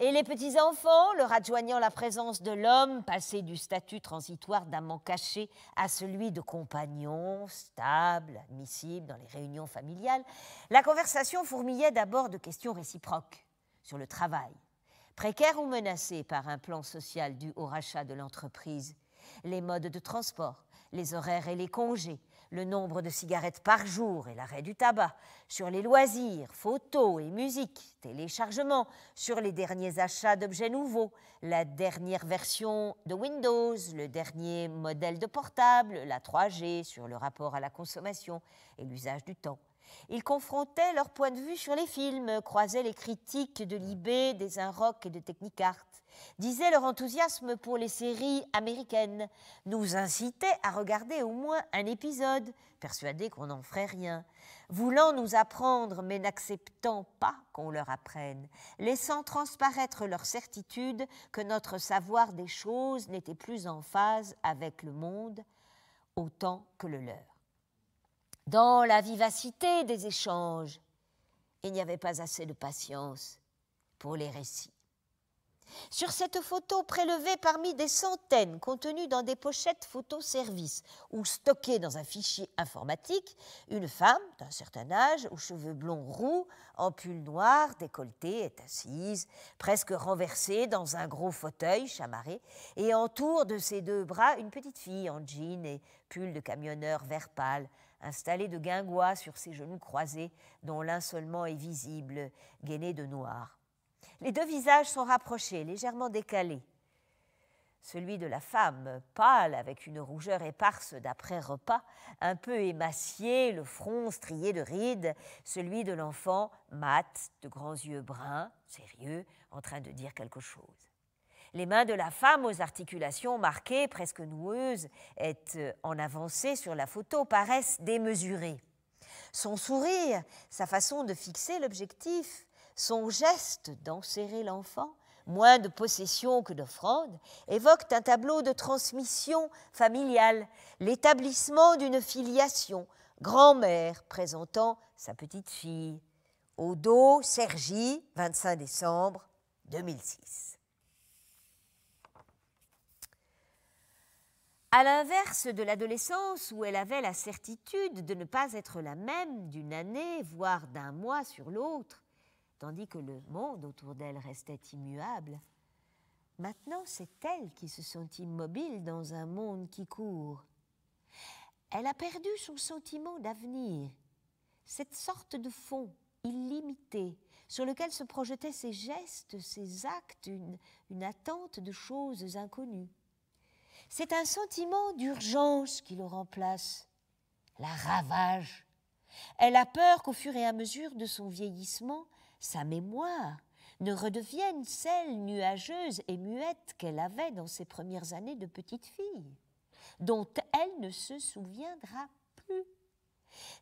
et les petits-enfants leur adjoignant la présence de l'homme passé du statut transitoire d'amant caché à celui de compagnon stable, admissible dans les réunions familiales, la conversation fourmillait d'abord de questions réciproques sur le travail, précaire ou menacé par un plan social dû au rachat de l'entreprise, les modes de transport, les horaires et les congés, le nombre de cigarettes par jour et l'arrêt du tabac, sur les loisirs, photos et musique, téléchargements, sur les derniers achats d'objets nouveaux, la dernière version de Windows, le dernier modèle de portable, la 3G, sur le rapport à la consommation et l'usage du temps. Ils confrontaient leur point de vue sur les films, croisaient les critiques de Libé, des Inrock et de Technicart, disaient leur enthousiasme pour les séries américaines, nous incitaient à regarder au moins un épisode, persuadés qu'on n'en ferait rien, voulant nous apprendre mais n'acceptant pas qu'on leur apprenne, laissant transparaître leur certitude que notre savoir des choses n'était plus en phase avec le monde autant que le leur. Dans la vivacité des échanges, il n'y avait pas assez de patience pour les récits. Sur cette photo prélevée parmi des centaines contenues dans des pochettes photoservice ou stockées dans un fichier informatique, une femme d'un certain âge, aux cheveux blonds roux, en pull noir, décolleté, est assise, presque renversée dans un gros fauteuil chamarré, et entoure de ses deux bras une petite fille en jean et pull de camionneur vert pâle, installée de guingois sur ses genoux croisés, dont l'un seulement est visible, gainé de noir. Les deux visages sont rapprochés, légèrement décalés. Celui de la femme, pâle, avec une rougeur éparse d'après-repas, un peu émacié, le front strié de rides. Celui de l'enfant, mat, de grands yeux bruns, sérieux, en train de dire quelque chose. Les mains de la femme, aux articulations marquées, presque noueuses, en avancée sur la photo, paraissent démesurées. Son sourire, sa façon de fixer l'objectif, son geste d'enserrer l'enfant, moins de possession que d'offrande, évoquent un tableau de transmission familiale, l'établissement d'une filiation, grand-mère présentant sa petite fille. Au dos, Cergy, 25 décembre 2006. À l'inverse de l'adolescence où elle avait la certitude de ne pas être la même d'une année, voire d'un mois sur l'autre, tandis que le monde autour d'elle restait immuable, maintenant c'est elle qui se sent immobile dans un monde qui court. Elle a perdu son sentiment d'avenir, cette sorte de fond illimité sur lequel se projetaient ses gestes, ses actes, une attente de choses inconnues. C'est un sentiment d'urgence qui le remplace, la ravage. Elle a peur qu'au fur et à mesure de son vieillissement, sa mémoire ne redevienne celle nuageuse et muette qu'elle avait dans ses premières années de petite fille, dont elle ne se souviendra plus.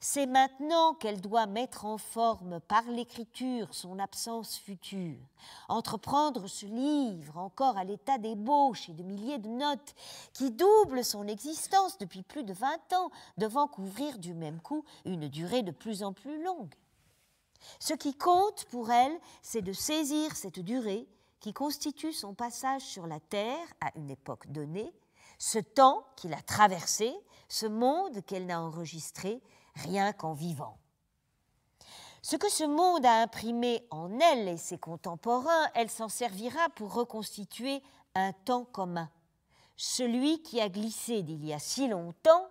C'est maintenant qu'elle doit mettre en forme par l'écriture son absence future, entreprendre ce livre encore à l'état d'ébauche et de milliers de notes qui double son existence depuis plus de 20 ans, devant couvrir du même coup une durée de plus en plus longue. Ce qui compte pour elle, c'est de saisir cette durée qui constitue son passage sur la Terre à une époque donnée, ce temps qu'il a traversé, ce monde qu'elle n'a enregistré rien qu'en vivant. Ce que ce monde a imprimé en elle et ses contemporains, elle s'en servira pour reconstituer un temps commun, celui qui a glissé d'il y a si longtemps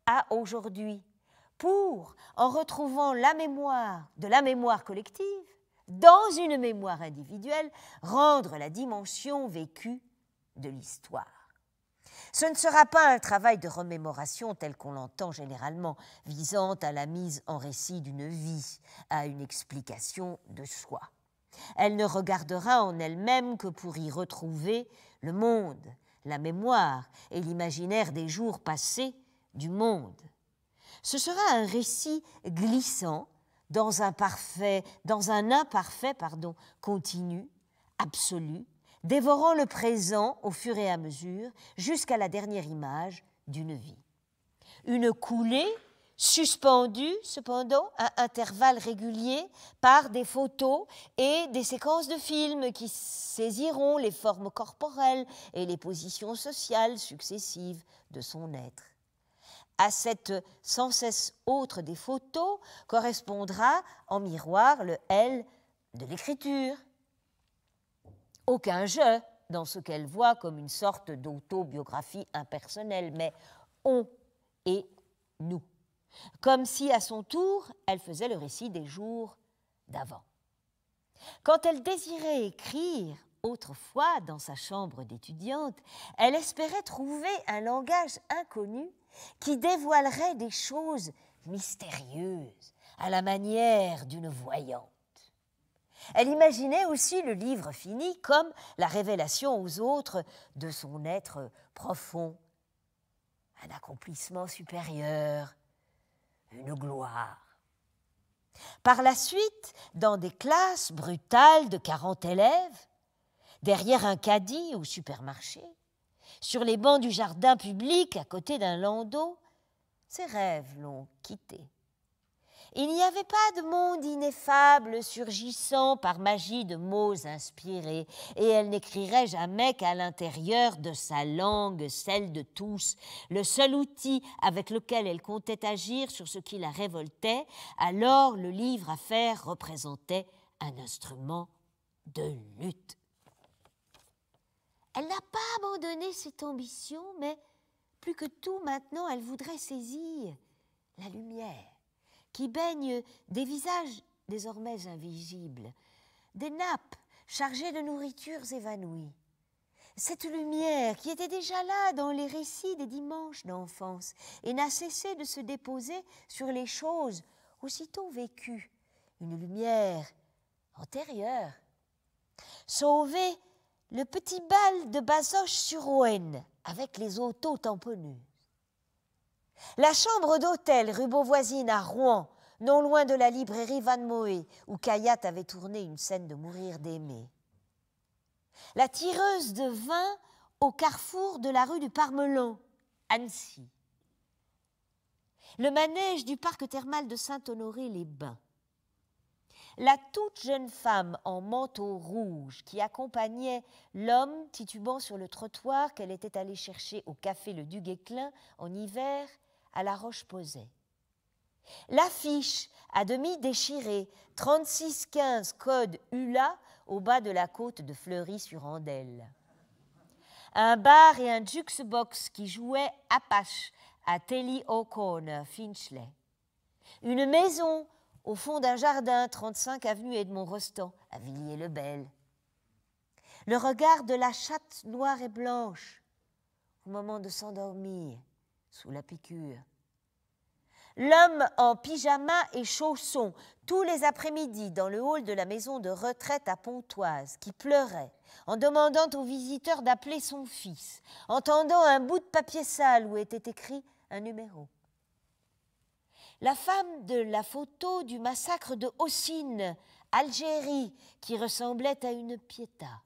à aujourd'hui, pour, en retrouvant la mémoire de la mémoire collective, dans une mémoire individuelle, rendre la dimension vécue de l'histoire. Ce ne sera pas un travail de remémoration tel qu'on l'entend généralement, visant à la mise en récit d'une vie, à une explication de soi. Elle ne regardera en elle-même que pour y retrouver le monde, la mémoire et l'imaginaire des jours passés du monde. Ce sera un récit glissant dans un imparfait continu, absolu, dévorant le présent au fur et à mesure jusqu'à la dernière image d'une vie. Une coulée suspendu cependant à intervalles réguliers par des photos et des séquences de films qui saisiront les formes corporelles et les positions sociales successives de son être. À cette sans cesse autre des photos correspondra en miroir le « elle » de l'écriture. Aucun « je » dans ce qu'elle voit comme une sorte d'autobiographie impersonnelle, mais « on » et « nous », comme si à son tour elle faisait le récit des jours d'avant. Quand elle désirait écrire autrefois dans sa chambre d'étudiante, elle espérait trouver un langage inconnu qui dévoilerait des choses mystérieuses à la manière d'une voyante. Elle imaginait aussi le livre fini comme la révélation aux autres de son être profond, un accomplissement supérieur, une gloire. Par la suite, dans des classes brutales de 40 élèves, derrière un caddie au supermarché, sur les bancs du jardin public à côté d'un landau, ses rêves l'ont quittée. Il n'y avait pas de monde ineffable surgissant par magie de mots inspirés, et elle n'écrirait jamais qu'à l'intérieur de sa langue, celle de tous, le seul outil avec lequel elle comptait agir sur ce qui la révoltait. Alors le livre à faire représentait un instrument de lutte. Elle n'a pas abandonné cette ambition, mais plus que tout maintenant, elle voudrait saisir la lumière qui baigne des visages désormais invisibles, des nappes chargées de nourritures évanouies. Cette lumière qui était déjà là dans les récits des dimanches d'enfance et n'a cessé de se déposer sur les choses aussitôt vécues, une lumière antérieure. Sauver le petit bal de Bazoches-sur-Ouenne avec les autos tamponneuses. La chambre d'hôtel rue Beauvoisine à Rouen, non loin de la librairie Van Moé, où Kayat avait tourné une scène de Mourir d'aimer. La tireuse de vin au carrefour de la rue du Parmelan, Annecy. Le manège du parc thermal de Saint-Honoré-les-Bains. La toute jeune femme en manteau rouge qui accompagnait l'homme titubant sur le trottoir qu'elle était allée chercher au café Le Duguesclin en hiver à La Roche-Posay. L'affiche à demi déchirée, 3615 code ULA au bas de la côte de Fleury-sur-Andelle. Un bar et un jukebox qui jouaient Apache à Telly O'Connor, Finchley. Une maison au fond d'un jardin, 35 avenue Edmond-Rostand, à Villiers-le-Bel. Le regard de la chatte noire et blanche au moment de s'endormir sous la piqûre. L'homme en pyjama et chaussons, tous les après-midi dans le hall de la maison de retraite à Pontoise, qui pleurait en demandant aux visiteurs d'appeler son fils, entendant un bout de papier sale où était écrit un numéro. La femme de la photo du massacre de Hossine, Algérie, qui ressemblait à une pietà.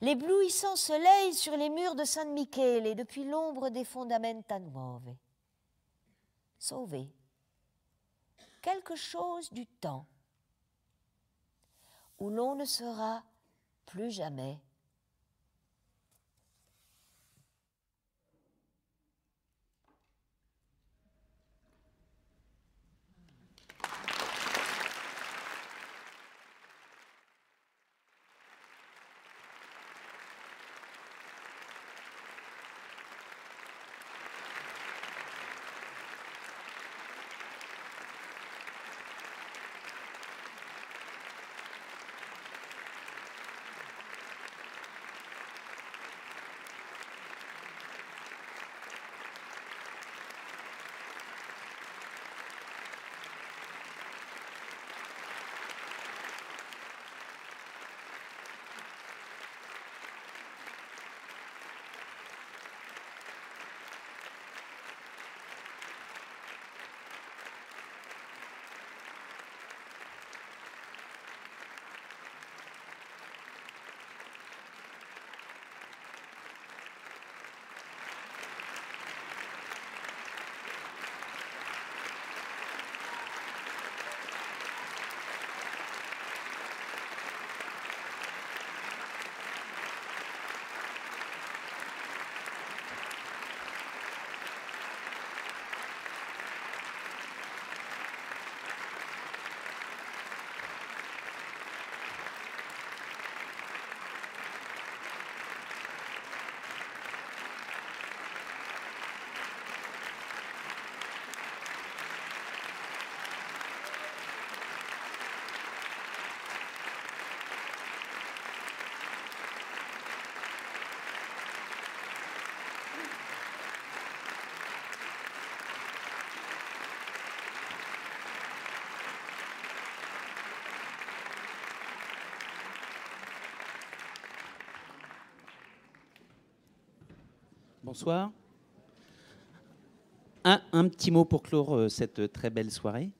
L'éblouissant soleil sur les murs de San Michele depuis l'ombre des Fondamenta Nuove. Sauver quelque chose du temps où l'on ne sera plus jamais. Bonsoir. Un petit mot pour clore cette très belle soirée.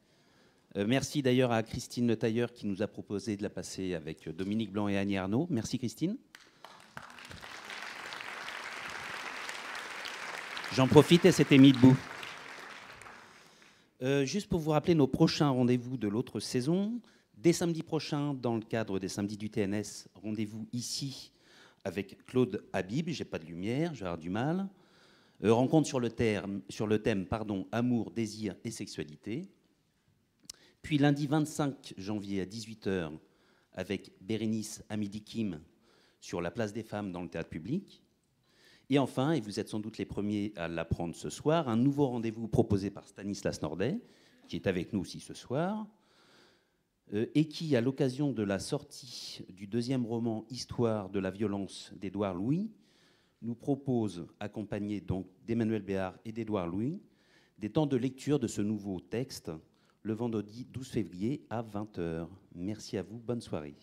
Merci d'ailleurs à Christine Le Tailleur qui nous a proposé de la passer avec Dominique Blanc et Annie Arnaud. Merci Christine. J'en profite et c'était mis debout. Juste pour vous rappeler nos prochains rendez-vous de l'autre saison. Dès samedi prochain, dans le cadre des samedis du TNS, rendez-vous ici avec Claude Habib, j'ai pas de lumière, je vais avoir du mal. Rencontre sur le thème amour, désir et sexualité. Puis lundi 25 janvier à 18h avec Bérénice Hamidi-Kim sur la place des femmes dans le théâtre public. Et enfin, et vous êtes sans doute les premiers à l'apprendre ce soir, un nouveau rendez-vous proposé par Stanislas Nordet, qui est avec nous aussi ce soir, et qui, à l'occasion de la sortie du deuxième roman Histoire de la violence d'Édouard Louis, nous propose, accompagné donc d'Emmanuel Béard et d'Édouard Louis, des temps de lecture de ce nouveau texte le vendredi 12 février à 20h. Merci à vous, bonne soirée.